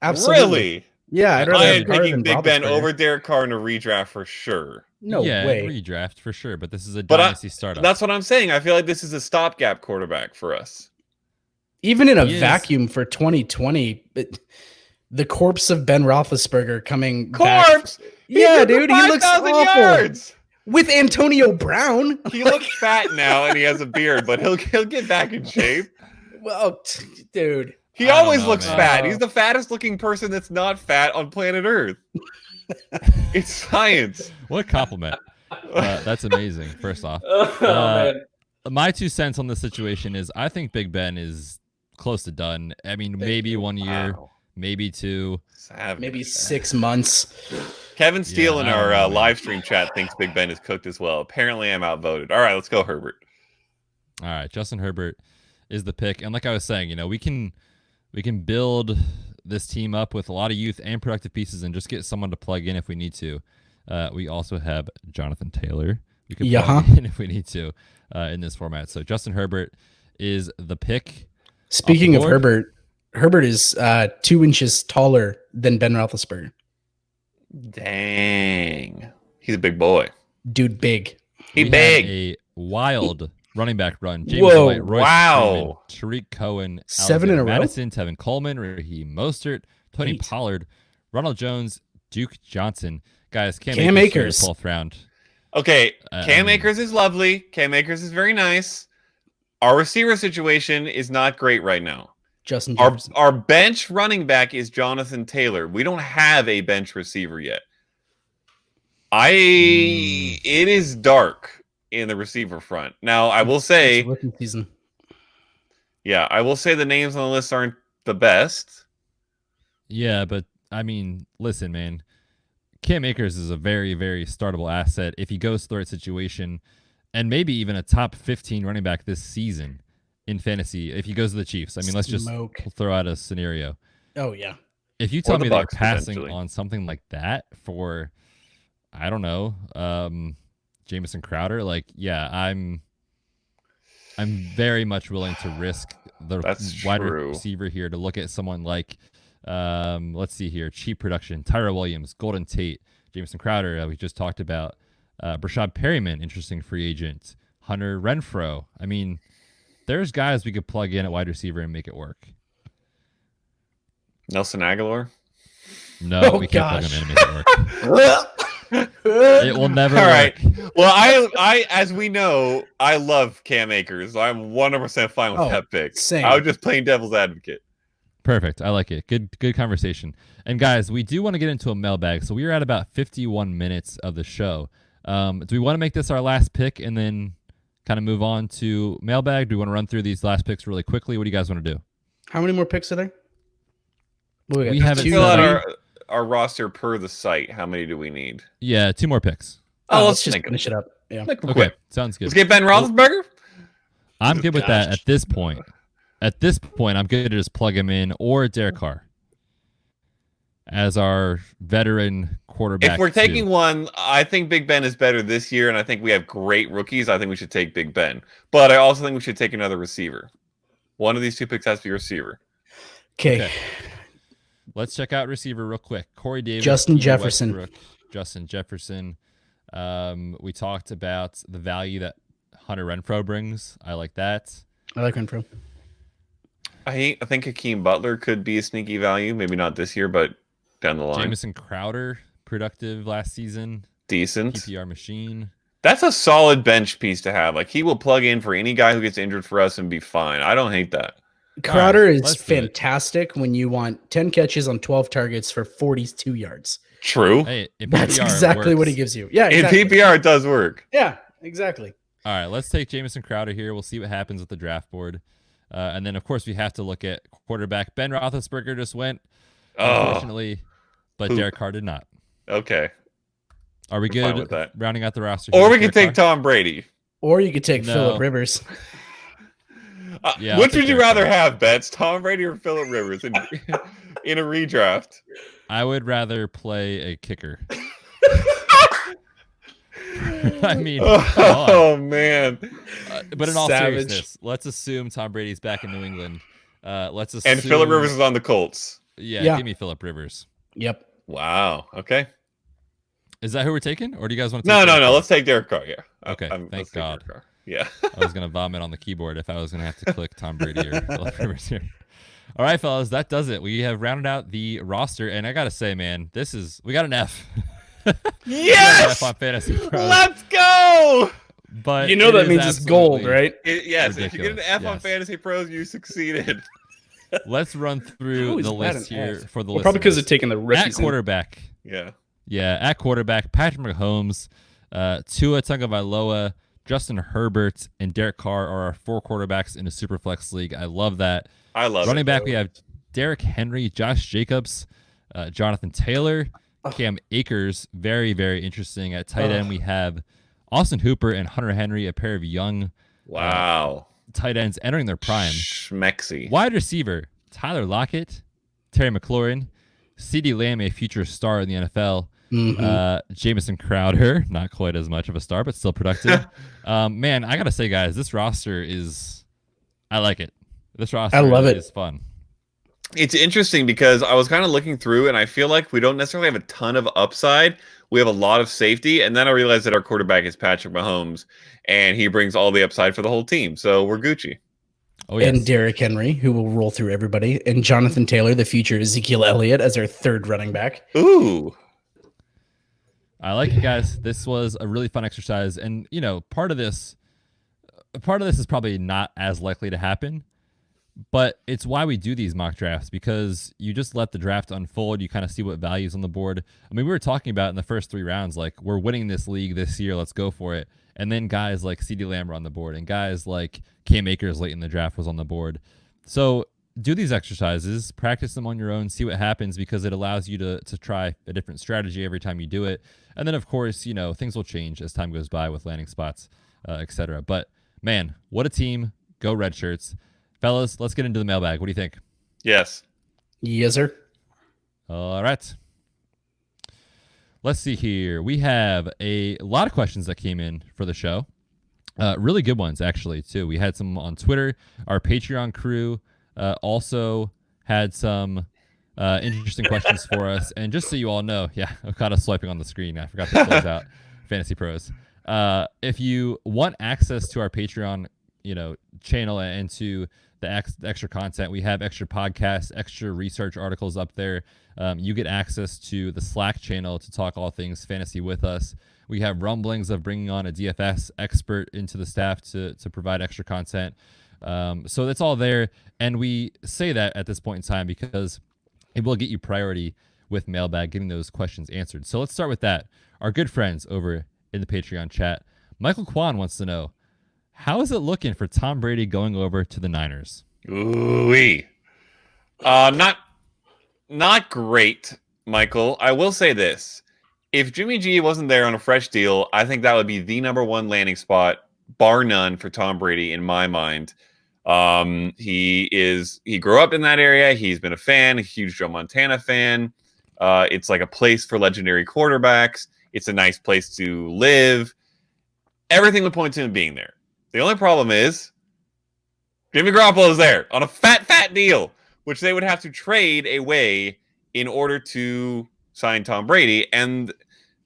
Absolutely. Really? Yeah, I'd rather I have am Carr picking than Big Ben Roethlisberger. over Derek Carr in a redraft for sure. No yeah, way. redraft for sure. But this is a But dynasty startup. That's what I'm saying. I feel like this is a stopgap quarterback for us. Even in a He is. vacuum for 2020, the corpse of Ben Roethlisberger coming Corpse! back. Yeah, dude, he looks 5,000 awful. yards! With Antonio Brown. He looks fat now and he has a beard, but he'll get back in shape. Well, dude. He I don't always know, looks man. fat. He's the fattest looking person that's not fat on planet Earth. It's science. What a compliment. That's amazing. First off, Oh, man. my 2 cents on this situation is I think Big Ben is close to done. I mean, maybe 1 year, Wow. maybe 2. Savage. Maybe 6 months. Kevin Steele Yeah, in I don't our know, man. live stream chat thinks Big Ben is cooked as well. Apparently, I'm outvoted. All right, let's go, Herbert. All right, Justin Herbert is the pick, and like I was saying, we can build this team up with a lot of youth and productive pieces, and just get someone to plug in if we need to. We also have Jonathan Taylor. We can plug in if we need to in this format. So Justin Herbert is the pick. Speaking of board? Herbert is 2 inches taller than Ben Roethlisberger. Dang. He's a big boy. Dude, big. He We big. had a wild running back run. James Whoa, White, Royce wow. Freeman, Tariq Cohen, 7 in a Alexander row? Madison, Tevin Coleman, Raheem Mostert, Tony 8. Pollard, Ronald Jones, Duke Johnson. Guys, Cam Akers. 12th round. Okay, Cam I mean- Akers is lovely. Cam Akers is very nice. Our receiver situation is not great right now. Justin Our Jefferson. our bench running back is Jonathan Taylor. We don't have a bench receiver yet. It is dark in the receiver front. Now, I will say, It's rookie season. yeah, I will say the names on the list aren't the best. Yeah, but I mean, listen, man. Cam Akers is a very, very startable asset if he goes to the right situation, and maybe even a top 15 running back this season in fantasy if he goes to the Chiefs. I mean, let's just throw out a scenario. Oh, yeah. If you tell the me that you're Bucs, passing eventually. on something like that for, I don't know, Jamison Crowder, like, yeah, I'm very much willing to risk the That's wide true. receiver here to look at someone like, let's see here, cheap production, Tyra Williams, Golden Tate, Jamison Crowder, we just talked about, Brashad Perryman, interesting free agent, Hunter Renfrow. I mean, there's guys we could plug in at wide receiver and make it work. Nelson Aguilar. No, we can't plug him in and make it work. It will never All work. right. Well, I, as we know, I love Cam Akers. I'm 100% fine with that pick. Same. I was just playing devil's advocate. Perfect. I like it. Good conversation. And guys, we do want to get into a mailbag. So we are at about 51 minutes of the show. Do we want to make this our last pick and then kind of move on to mailbag? Do we want to run through these last picks really quickly? What do you guys want to do? How many more picks are there? We haven't Fill set out up- our roster per the site. How many do we need? Yeah, 2 more picks. Let's just finish it up. Yeah. Make them Okay, quick. sounds good. Let's get Ben Roethlisberger. I'm good with that at this point. At this point, I'm good to just plug him in or Derek Carr as our veteran quarterback. If we're taking too. one, I think Big Ben is better this year, and I think we have great rookies. I think we should take Big Ben. But I also think we should take another receiver. One of these 2 picks has to be a receiver. Okay. Let's check out receiver real quick. Corey Davis, Justin Peter Jefferson. Westbrook, Justin Jefferson. We talked about the value that Hunter Renfrow brings. I like that. I like Renfrow. I think Hakeem Butler could be a sneaky value. Maybe not this year, but down the line. Jamison Crowder, productive last season. Decent. PPR machine. That's a solid bench piece to have. Like, he will plug in for any guy who gets injured for us and be fine. I don't hate that. Crowder right, is let's do it. fantastic when you want 10 catches on 12 targets for 42 yards. True. Hey, in That's PPR, it exactly what he works. gives you. Yeah, In exactly. PPR, it does work. Yeah, exactly. All right, let's take Jamison Crowder here. We'll see what happens with the draft board. And then, of course, we have to look at quarterback. Ben Roethlisberger just went, unfortunately, but Poop. Derek Carr did not. Okay. Are we I'm fine good with that. rounding out the roster? Or here we with can Derek take Carr? Tom Brady. Or you could take No. Phillip Rivers. Yeah, I'll Which take would you Derek rather Carr. have, Betz? Tom Brady or Phillip Rivers in a redraft? I would rather play a kicker. I mean, come on. Oh, man. But in all Savage. seriousness, let's assume Tom Brady's back in New England. Let's assume. And Phillip Rivers is on the Colts. Yeah, give me Phillip Rivers. Yep. Wow. Okay. Is that who we're taking, or do you guys want to? No. take Derek Carr? Let's take Derek Carr. Yeah. Okay, let's thank take God. Derek Carr. Yeah. I was gonna vomit on the keyboard if I was gonna have to click Tom Brady or Phillip Rivers here. All right, fellas, that does it. We have rounded out the roster, and I gotta say, man, we got an F. Yes. F on Fantasy Pros. Let's go. But You know it that is means it's gold, absolutely- right? Yes. If you get an Ridiculous, F on yes. Fantasy Pros, you succeeded. Let's run How through is the that list an here F? for the Well, probably because listeners. of taking the At rookies. in. quarterback. Yeah. Yeah, at quarterback, Patrick Mahomes, Tua Tagovailoa, Justin Herbert, and Derek Carr are our 4 quarterbacks in a Superflex league. I love that. I love Running it. back, we have Derrick Henry, Josh Jacobs, Jonathan Taylor, Cam Akers. Very, very interesting. At tight end, we have Austin Hooper and Hunter Henry, a pair of young Wow. tight ends entering their prime. Schmexy. Wide receiver, Tyler Lockett, Terry McLaurin, CeeDee Lamb, a future star in the NFL. Jamison Crowder, not quite as much of a star, but still productive. Man, I gotta say, guys, this roster I like it. This roster I love it. is fun. It's interesting because I was kind of looking through and I feel like we don't necessarily have a ton of upside. We have a lot of safety. And then I realized that our quarterback is Patrick Mahomes and he brings all the upside for the whole team. So we're Gucci. Oh, yes. And Derrick Henry, who will roll through everybody. And Jonathan Taylor, the future Ezekiel Elliott, as our 3rd running back. Ooh. I like it, guys. This was a really fun exercise. And, part of this is probably not as likely to happen. But it's why we do these mock drafts, because you just let the draft unfold. You kind of see what values on the board. I mean, we were talking about in the first 3 rounds, like, we're winning this league this year. Let's go for it. And then guys like CeeDee Lamb were on the board, and guys like Cam Akers late in the draft was on the board. So do these exercises, practice them on your own, see what happens, because it allows you to try a different strategy every time you do it. And then, of course, things will change as time goes by with landing spots, etc. But man, what a team. Go Red Shirts. Fellas, let's get into the mailbag. What do you think? Yes. Yes, sir. All right. Let's see here. We have a lot of questions that came in for the show. Really good ones, actually, too. We had some on Twitter. Our Patreon crew also had some interesting questions for us. And just so you all know, yeah, Okada swiping on the screen. I forgot to close out Fantasy Pros. If you want access to our Patreon, channel and to the extra content, we have extra podcasts, extra research articles up there. You get access to the Slack channel to talk all things fantasy with us. We have rumblings of bringing on a DFS expert into the staff to provide extra content. So that's all there. And we say that at this point in time because it will get you priority with Mailbag, getting those questions answered. So let's start with that. Our good friends over in the Patreon chat, Michael Kwan wants to know, how is it looking for Tom Brady going over to the Niners? Ooh-wee. Not great, Michael. I will say this. If Jimmy G wasn't there on a fresh deal, I think that would be the number one landing spot, bar none, for Tom Brady in my mind. He grew up in that area. He's been a fan, a huge Joe Montana fan. It's like a place for legendary quarterbacks. It's a nice place to live. Everything would point to him being there. The only problem is Jimmy Garoppolo is there on a fat deal, which they would have to trade away in order to sign Tom Brady. And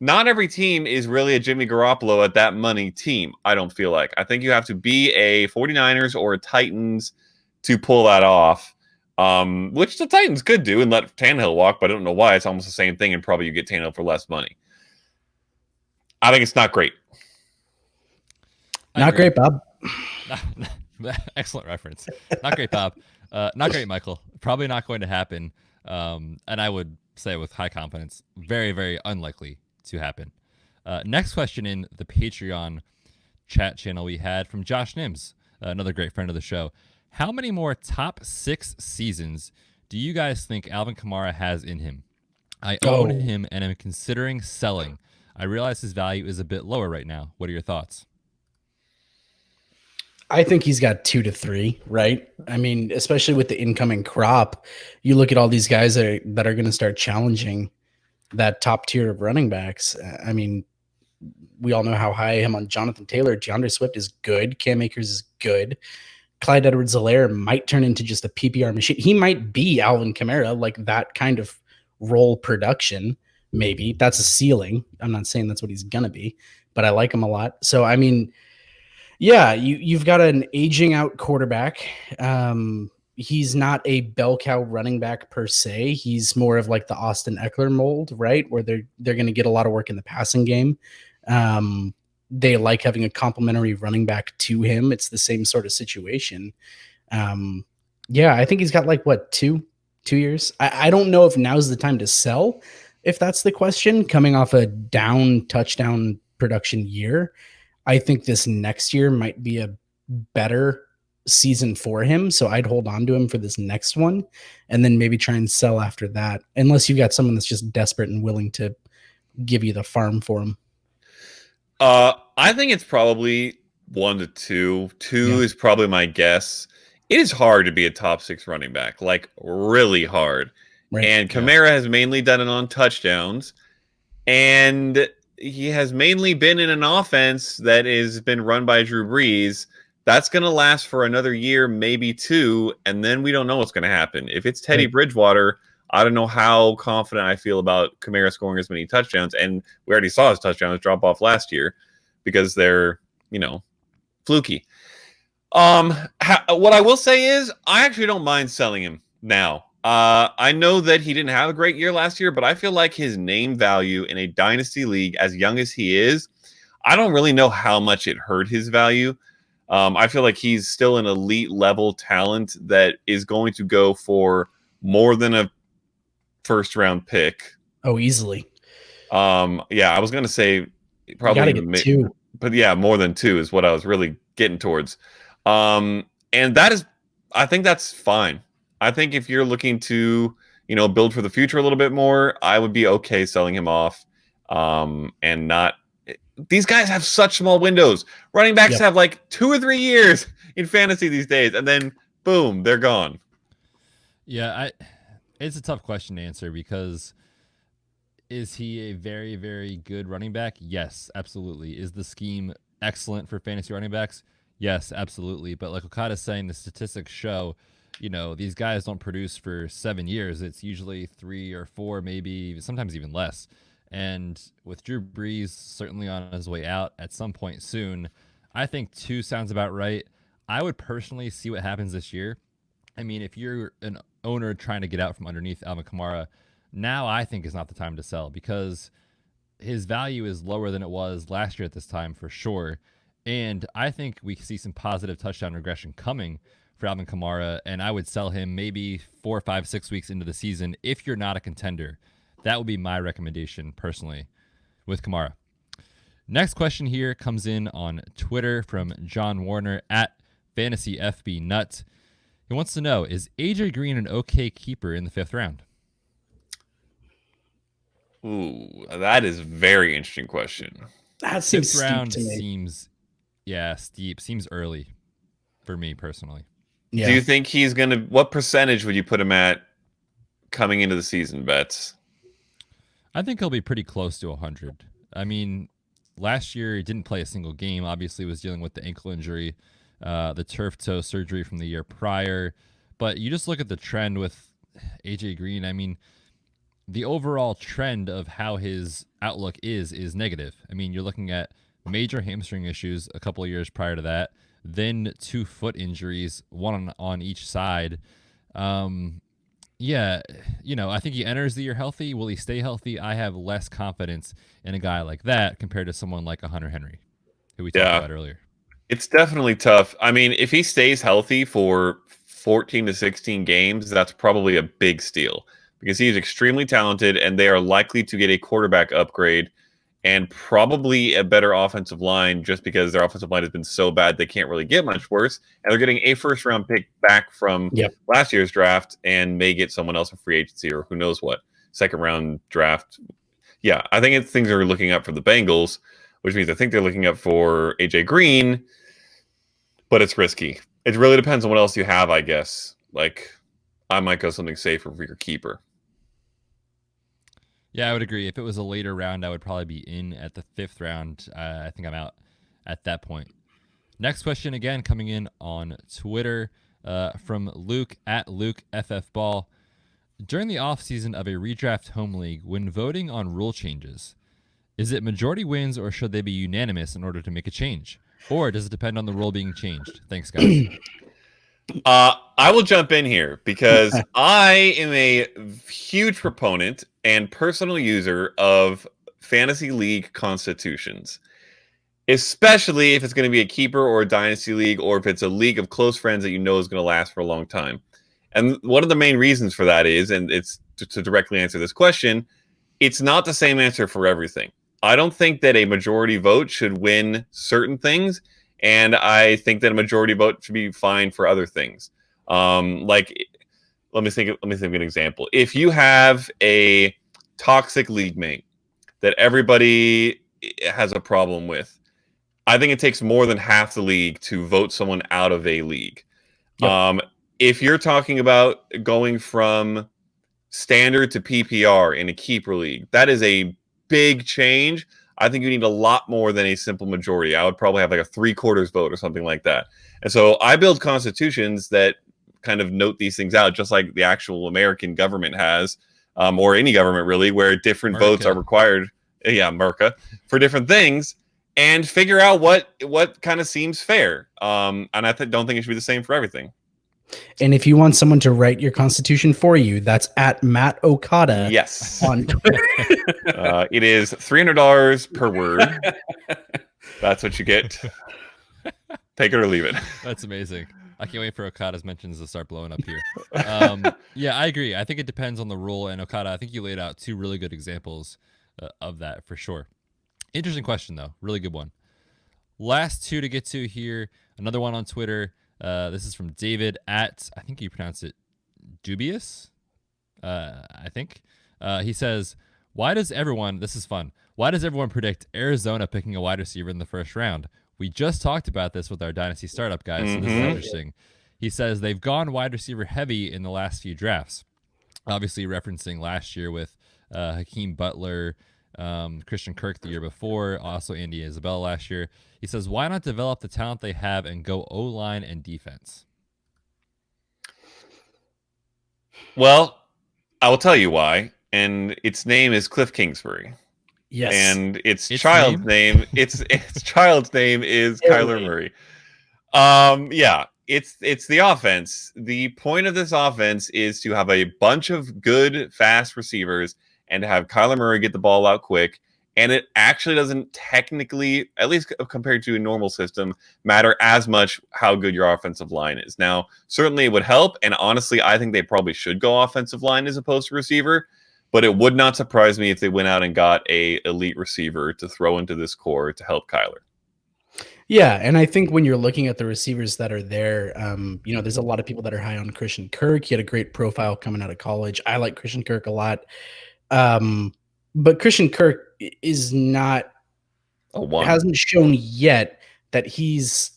not every team is really a Jimmy Garoppolo at that money team, I don't feel like. I think you have to be a 49ers or a Titans to pull that off, which the Titans could do and let Tannehill walk, but I don't know why. It's almost the same thing, and probably you get Tannehill for less money. I think it's not great. Not great, Bob. Excellent reference. Not great, Bob. Not great, Michael. Probably not going to happen. And I would say with high confidence, very, very unlikely to happen. Next question in the Patreon chat channel we had from Josh Nims, another great friend of the show. How many more top 6 seasons do you guys think Alvin Kamara has in him? I own him and am considering selling. I realize his value is a bit lower right now. What are your thoughts? I think he's got 2 to 3, right? I mean, especially with the incoming crop, you look at all these guys that are going to start challenging that top tier of running backs. I mean, we all know how high I am on Jonathan Taylor. DeAndre Swift is good. Cam Akers is good. Clyde Edwards-Helaire might turn into just a PPR machine. He might be Alvin Kamara, like that kind of role production. Maybe that's a ceiling. I'm not saying that's what he's going to be, but I like him a lot. So, I mean, yeah, you've got an aging out quarterback. He's not a bell cow running back per se. He's more of like the Austin Eckler mold, right? Where they're going to get a lot of work in the passing game. They like having a complimentary running back to him. It's the same sort of situation. Yeah, I think he's got like what, two years. I don't know if now's the time to sell, if that's the question. Coming off a down touchdown production year, I think this next year might be a better season for him. So I'd hold on to him for this next one and then maybe try and sell after that, unless you've got someone that's just desperate and willing to give you the farm for him. I think it's probably 1 to 2. 2 is probably my guess. It is hard to be a top 6 running back, like really hard. Right. And Kamara has mainly done it on touchdowns. And he has mainly been in an offense that has been run by Drew Brees. That's going to last for another year, maybe 2, and then we don't know what's going to happen. If it's Teddy Bridgewater, I don't know how confident I feel about Kamara scoring as many touchdowns, and we already saw his touchdowns drop off last year because they're, fluky. What I will say is I actually don't mind selling him now. I know that he didn't have a great year last year, but I feel like his name value in a dynasty league, as young as he is, I don't really know how much it hurt his value. I feel like he's still an elite level talent that is going to go for more than a first round pick. Oh, easily. Yeah, I was going to say probably get 2. But yeah, more than 2 is what I was really getting towards. And that is, I think that's fine. I think if you're looking to, build for the future a little bit more, I would be okay selling him off. And not these guys have such small windows. Running backs have like 2 or 3 years in fantasy these days, and then boom, they're gone. Yeah, it's a tough question to answer because is he a very, very good running back? Yes, absolutely. Is the scheme excellent for fantasy running backs? Yes, absolutely. But like Okada's saying, the statistics show, these guys don't produce for 7 years. It's usually 3 or 4, maybe sometimes even less. And with Drew Brees certainly on his way out at some point soon, I think 2 sounds about right. I would personally see what happens this year. I mean, if you're an owner trying to get out from underneath Alvin Kamara, now I think is not the time to sell because his value is lower than it was last year at this time for sure. And I think we see some positive touchdown regression coming for Alvin Kamara, and I would sell him maybe 4, 5, 6 weeks into the season if you're not a contender. That would be my recommendation personally with Kamara. Next question here comes in on Twitter from John Warner at FantasyFBNut. He wants to know, is AJ Green an okay keeper in the 5th round? Ooh, that is a very interesting question. That seems 5th steep round to me. seems steep. Seems early for me personally. Yeah. Do you think he's going to, what percentage would you put him at coming into the season, Betz? I think he'll be pretty close to 100. I mean, last year he didn't play a single game. Obviously, was dealing with the ankle injury, the turf toe surgery from the year prior. But you just look at the trend with AJ Green. I mean, the overall trend of how his outlook is negative. I mean, you're looking at major hamstring issues a couple of years prior to that, then 2 foot injuries, one on each side. Yeah, I think he enters the year healthy. Will he stay healthy? I have less confidence in a guy like that compared to someone like a Hunter Henry, who we talked about earlier. It's definitely tough. I mean, if he stays healthy for 14 to 16 games, that's probably a big steal because he's extremely talented and they are likely to get a quarterback upgrade and probably a better offensive line just because their offensive line has been so bad they can't really get much worse. And they're getting a 1st-round pick back from last year's draft and may get someone else in free agency or who knows what, 2nd-round draft. Yeah, I think things are looking up for the Bengals, which means I think they're looking up for AJ Green, but it's risky. It really depends on what else you have, I guess. Like, I might go something safer for your keeper. Yeah, I would agree. If it was a later round, I would probably be in at the 5th round. I think I'm out at that point. Next question, again, coming in on Twitter from Luke at LukeFFBall. During the offseason of a redraft home league, when voting on rule changes, is it majority wins or should they be unanimous in order to make a change? Or does it depend on the rule being changed? Thanks, guys. I will jump in here because I am a huge proponent and personal user of fantasy league constitutions, especially if it's going to be a keeper or a dynasty league, or if it's a league of close friends that you know is going to last for a long time. And one of the main reasons for that is, and it's to directly answer this question, it's not the same answer for everything. I don't think that a majority vote should win certain things, and I think that a majority vote should be fine for other things. Like, let me think of an example. If you have a toxic league mate that everybody has a problem with, I think it takes more than half the league to vote someone out of a league. Yep. If you're talking about going from standard to PPR in a keeper league, that is a big change. I think you need a lot more than a simple majority. I would probably have like a 3/4 vote or something like that. And so I build constitutions that kind of note these things out, just like the actual American government has, or any government really, where different votes are required. Yeah, America, for different things, and figure out what kind of seems fair. And I don't think it should be the same for everything. And if you want someone to write your constitution for you, that's at Matt Okada. Yes. On Twitter. It is $300 per word. That's what you get. Take it or leave it. That's amazing. I can't wait for Okada's mentions to start blowing up here. Yeah, I agree. I think it depends on the rule. And Okada, I think you laid out 2 really good examples of that for sure. Interesting question, though. Really good one. Last 2 to get to here. Another one on Twitter. This is from David at, I think you pronounce it Dubious, I think. He says, why does everyone, this is fun, why does everyone predict Arizona picking a wide receiver in the first round? We just talked about this with our Dynasty startup guys, so this is interesting. He says they've gone wide receiver heavy in the last few drafts. Obviously referencing last year with Hakeem Butler, Christian Kirk the year before, also Andy Isabella last year. He says, why not develop the talent they have and go O-line and defense? Well, I will tell you why. And its name is Cliff Kingsbury. Yes. And its child's name is Kyler Murray. Yeah, it's the offense. The point of this offense is to have a bunch of good, fast receivers and to have Kyler Murray get the ball out quick. And it actually doesn't technically, at least compared to a normal system, matter as much how good your offensive line is. Now, certainly it would help. And honestly, I think they probably should go offensive line as opposed to receiver. But it would not surprise me if they went out and got a elite receiver to throw into this core to help Kyler. Yeah, and I think when you're looking at the receivers that are there, there's a lot of people that are high on Christian Kirk. He had a great profile coming out of college. I like Christian Kirk a lot. But Christian Kirk is not hasn't shown yet that he's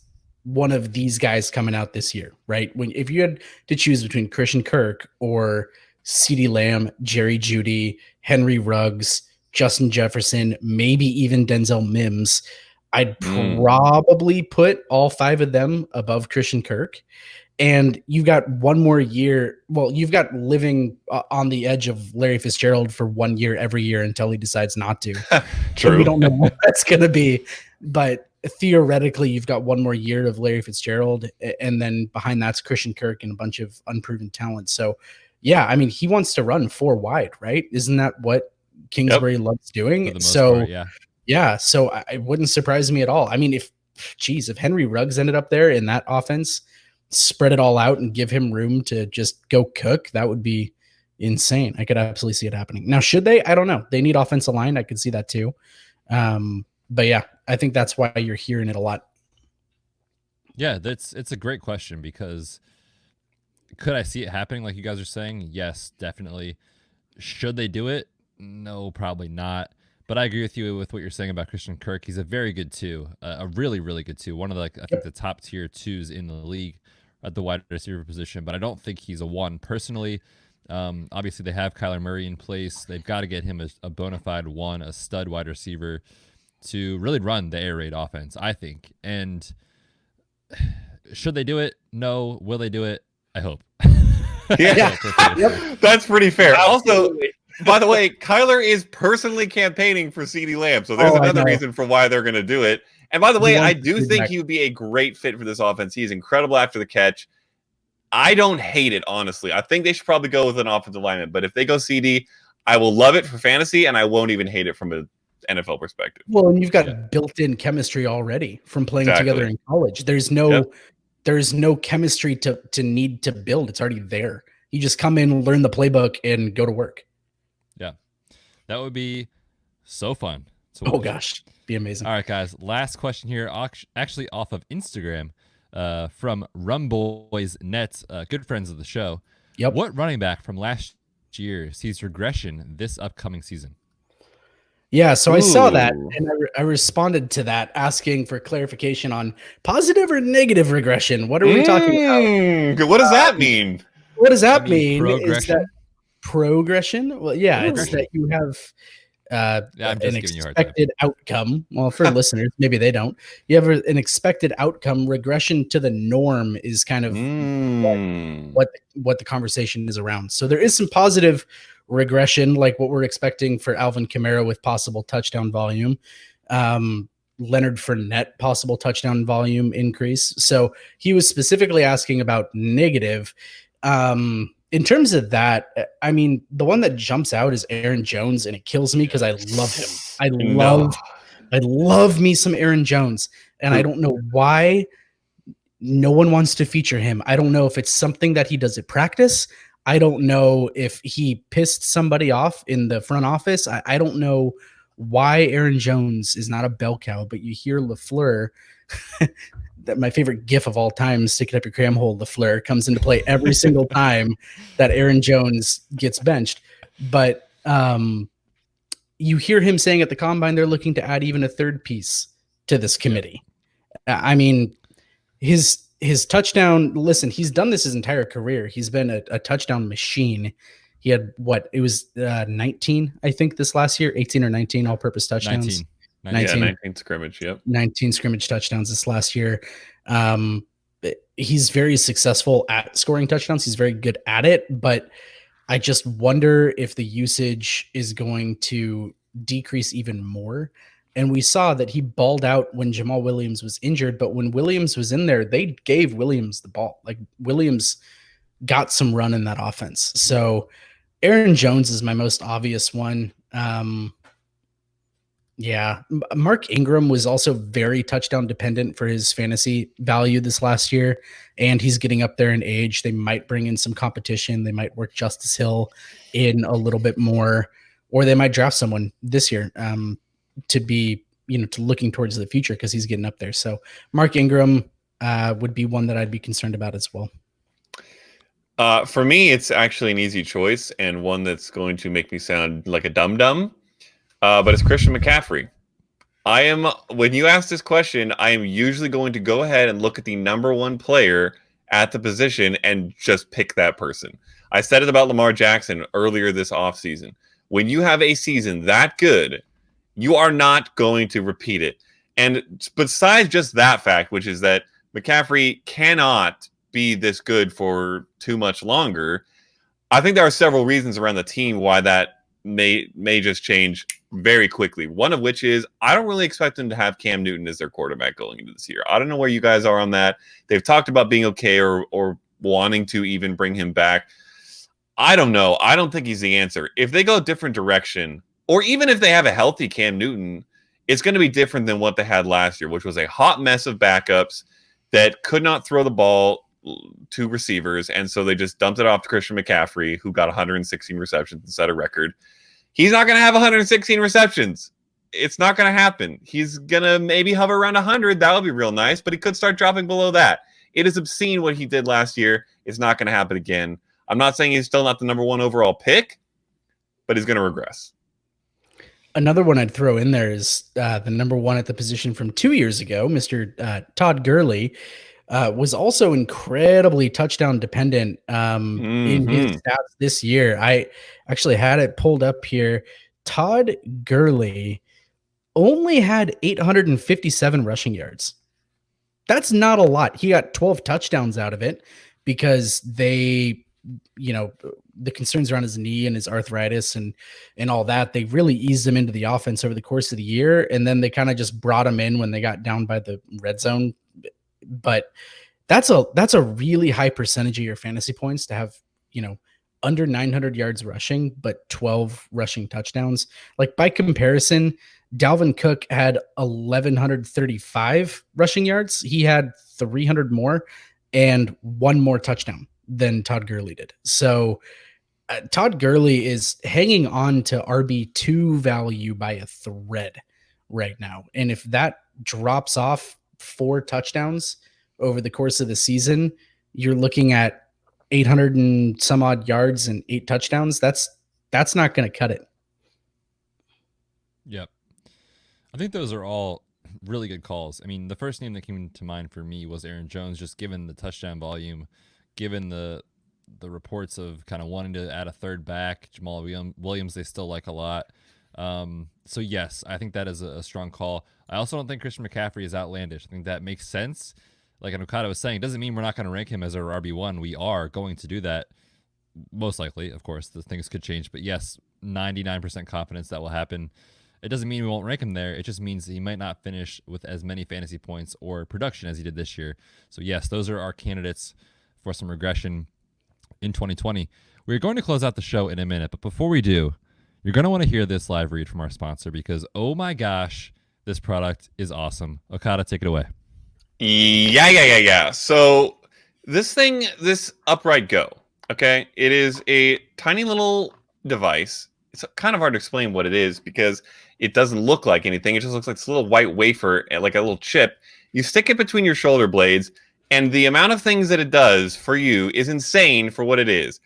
one of these guys coming out this year, right? If you had to choose between Christian Kirk or CeeDee Lamb, Jerry Jeudy, Henry Ruggs, Justin Jefferson, maybe even Denzel Mims, I'd probably put all 5 of them above Christian Kirk. And you've got one more year. Well, you've got living on the edge of Larry Fitzgerald for 1 year every year until he decides not to. True. We don't know what that's going to be. But theoretically, you've got one more year of Larry Fitzgerald. And then behind that's Christian Kirk and a bunch of unproven talent. So, yeah, I mean, he wants to run 4 wide, right? Isn't that what Kingsbury loves doing? So, yeah, so it wouldn't surprise me at all. I mean, if Henry Ruggs ended up there in that offense, spread it all out and give him room to just go cook, that would be insane. I could absolutely see it happening. Now, should they? I don't know. They need offensive line. I could see that too. But yeah, I think that's why you're hearing it a lot. Yeah, it's a great question because could I see it happening like you guys are saying? Yes, definitely. Should they do it? No, probably not. But I agree with you with what you're saying about Christian Kirk. He's a very good 2, a really, really good 2. One of I think the top tier 2s in the league at the wide receiver position. But I don't think he's a 1 personally. Obviously, they have Kyler Murray in place. They've got to get him a bona fide 1, a stud wide receiver to really run the air raid offense, I think. And should they do it? No. Will they do it? I hope. Yeah. That's pretty fair. Also, by the way, Kyler is personally campaigning for CeeDee Lamb, so there's another reason for why they're going to do it. And by the way, I do think he would be a great fit for this offense. He's incredible after the catch. I don't hate it, honestly. I think they should probably go with an offensive lineman, but if they go CD, I will love it for fantasy, and I won't even hate it from an NFL perspective. Well, and you've got built-in chemistry already from playing together in college. There's no chemistry to need to build. It's already there. You just come in, learn the playbook, and go to work. Yeah, that would be so fun. Oh gosh, be amazing. All right, guys. Last question here, actually off of Instagram, from Rumboys Nets, good friends of the show. Yep. What running back from last year sees regression this upcoming season? Yeah, so I saw that, and I responded to that asking for clarification on positive or negative regression. What are we talking about? What does that mean? What does that mean? Progression? Is that progression? Well, yeah, it's that you have an expected outcome. Well, for listeners, maybe they don't. You have an expected outcome. Regression to the norm is kind of what the conversation is around. So there is some positive regression, like what we're expecting for Alvin Kamara with possible touchdown volume. Leonard Fournette, possible touchdown volume increase. So he was specifically asking about negative. In terms of that, I mean, the one that jumps out is Aaron Jones, and it kills me because I love him. I love me some Aaron Jones, and I don't know why no one wants to feature him. I don't know if it's something that he does at practice. I don't know if he pissed somebody off in the front office. I don't know why Aaron Jones is not a bell cow, but you hear LaFleur my favorite GIF of all time, stick it up your cram hole, LaFleur, comes into play every single time that Aaron Jones gets benched. But you hear him saying at the combine they're looking to add even a third piece to this committee. I mean, his touchdown, listen, he's done this his entire career. He's been a touchdown machine. He had 19, I think, this last year, 18 or 19 all-purpose touchdowns. 19 scrimmage, yep. 19 scrimmage touchdowns this last year. He's very successful at scoring touchdowns. He's very good at it, but I just wonder if the usage is going to decrease even more. And we saw that he balled out when Jamal Williams was injured, but when Williams was in there, they gave Williams the ball. Like, Williams got some run in that offense. So Aaron Jones is my most obvious one. Yeah. Mark Ingram was also very touchdown dependent for his fantasy value this last year, and he's getting up there in age. They might bring in some competition. They might work Justice Hill in a little bit more, or they might draft someone this year to be, to looking towards the future because he's getting up there. So Mark Ingram would be one that I'd be concerned about as well. For me, it's actually an easy choice and one that's going to make me sound like a dum-dum. But it's Christian McCaffrey. When you ask this question, I am usually going to go ahead and look at the number one player at the position and just pick that person. I said it about Lamar Jackson earlier this offseason. When you have a season that good, you are not going to repeat it. And besides just that fact, which is that McCaffrey cannot be this good for too much longer, I think there are several reasons around the team why that may just change very quickly. One of which is I don't really expect them to have Cam Newton as their quarterback going into this year. I don't know where you guys are on that. They've talked about being okay or wanting to even bring him back. I don't know. I don't think he's the answer. If they go a different direction, or even if they have a healthy Cam Newton, it's going to be different than what they had last year, which was a hot mess of backups that could not throw the ball to receivers, and so they just dumped it off to Christian McCaffrey, who got 116 receptions and set a record. He's not going to have 116 receptions. It's not going to happen. He's going to maybe hover around 100. That would be real nice, but he could start dropping below that. It is obscene what he did last year. It's not going to happen again. I'm not saying he's still not the number one overall pick, but he's going to regress. Another one I'd throw in there is the number one at the position from 2 years ago, Mr. Todd Gurley. Was also incredibly touchdown dependent in his stats this year. I actually had it pulled up here. Todd Gurley only had 857 rushing yards. That's not a lot. He got 12 touchdowns out of it because the concerns around his knee and his arthritis and all that, they really eased him into the offense over the course of the year. And then they kind of just brought him in when they got down by the red zone. But that's a really high percentage of your fantasy points to have, under 900 yards rushing, but 12 rushing touchdowns. Like, by comparison, Dalvin Cook had 1,135 rushing yards. He had 300 more and one more touchdown than Todd Gurley did. So Todd Gurley is hanging on to RB2 value by a thread right now. And if that drops off 4 touchdowns over the course of the season, you're looking at 800 and some odd yards and 8 touchdowns. That's not going to cut it. Yep. I think those are all really good calls. I mean, the first name that came to mind for me was Aaron Jones, just given the touchdown volume, given the reports of kind of wanting to add a third back. Jamal Williams, they still like a lot. So yes, I think that is a strong call. I also don't think Christian McCaffrey is outlandish. I think that makes sense. Like Okada was saying, it doesn't mean we're not going to rank him as our RB1. We are going to do that. Most likely, of course, the things could change, but yes, 99% confidence that will happen. It doesn't mean we won't rank him there. It just means he might not finish with as many fantasy points or production as he did this year. So yes, those are our candidates for some regression in 2020. We're going to close out the show in a minute, but before we do, you're going to want to hear this live read from our sponsor because, oh my gosh, this product is awesome. Okada, take it away. Yeah. So this Upright Go, okay, it is a tiny little device. It's kind of hard to explain what it is because it doesn't look like anything. It just looks like this little white wafer, like a little chip, You stick it between your shoulder blades, and the amount of things that it does for you is insane for what it is.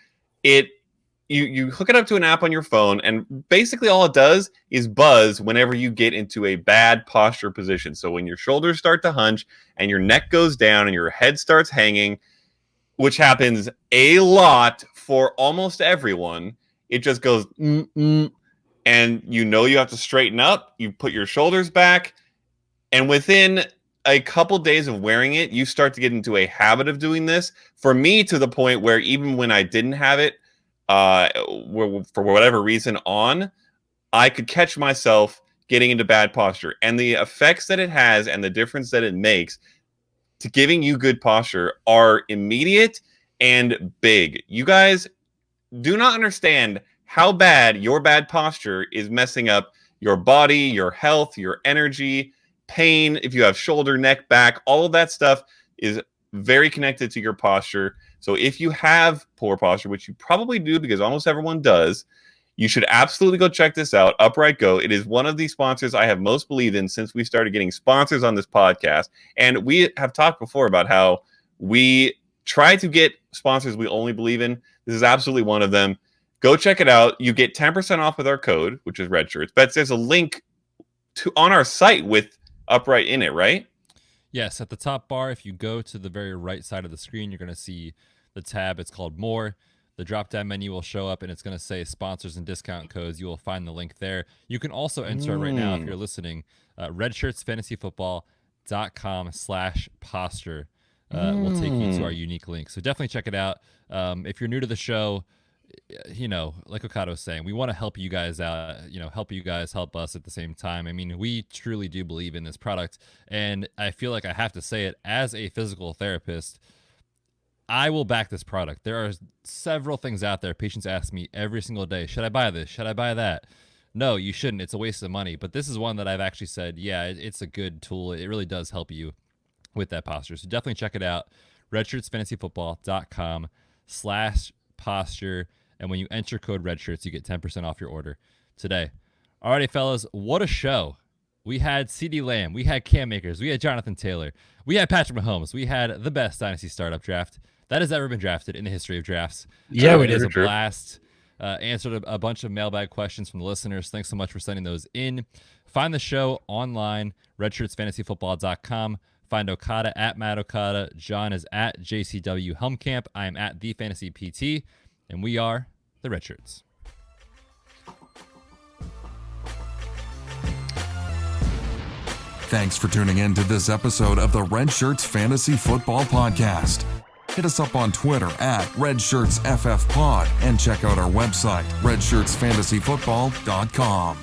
You hook it up to an app on your phone, and basically all it does is buzz whenever you get into a bad posture position. So when your shoulders start to hunch and your neck goes down and your head starts hanging, which happens a lot for almost everyone, it just goes, and you have to straighten up. You put your shoulders back, and within a couple days of wearing it, you start to get into a habit of doing this. For me, to the point where even when I didn't have it, for whatever reason I could catch myself getting into bad posture. And the effects that it has and the difference that it makes to giving you good posture are immediate and big. You guys do not understand how bad your bad posture is messing up your body, your health, your energy, pain. If you have shoulder, neck, back, all of that stuff is very connected to your posture. So if you have poor posture, which you probably do because almost everyone does, you should absolutely go check this out. Upright Go. It is one of the sponsors I have most believed in since we started getting sponsors on this podcast. And we have talked before about how we try to get sponsors we only believe in. This is absolutely one of them. Go check it out. You get 10% off with our code, which is Red Shirts. Betz, there's a link on our site with Upright in it, right? Yes, at the top bar, if you go to the very right side of the screen, you're going to see the tab. It's called More. The drop-down menu will show up, and it's going to say sponsors and discount codes. You will find the link there. You can also enter it right now if you're listening. redshirtsfantasyfootball.com/posture will take you to our unique link. So definitely check it out. If you're new to the show, like Okada was saying, we want to help you guys out, help you guys help us at the same time. I mean, we truly do believe in this product, and I feel like I have to say it as a physical therapist, I will back this product. There are several things out there. Patients ask me every single day, should I buy this? Should I buy that? No, you shouldn't. It's a waste of money. But this is one that I've actually said, yeah, it's a good tool. It really does help you with that posture. So definitely check it out. redshirtsfantasyfootball.com/posture. And when you enter code REDSHIRTS, you get 10% off your order today. Alrighty, fellas, what a show. We had CeeDee Lamb. We had Cam Akers. We had Jonathan Taylor. We had Patrick Mahomes. We had the best Dynasty startup draft that has ever been drafted in the history of drafts. Yeah, we It was did. a blast. Answered a bunch of mailbag questions from the listeners. Thanks so much for sending those in. Find the show online, redshirtsfantasyfootball.com. Find Okada at Matt Okada. John is at JCW Helmkamp. I am at The Fantasy PT. And we are the Red Shirts. Thanks for tuning in to this episode of the Red Shirts Fantasy Football Podcast. Hit us up on Twitter at RedShirtsFFPod and check out our website, redshirtsfantasyfootball.com.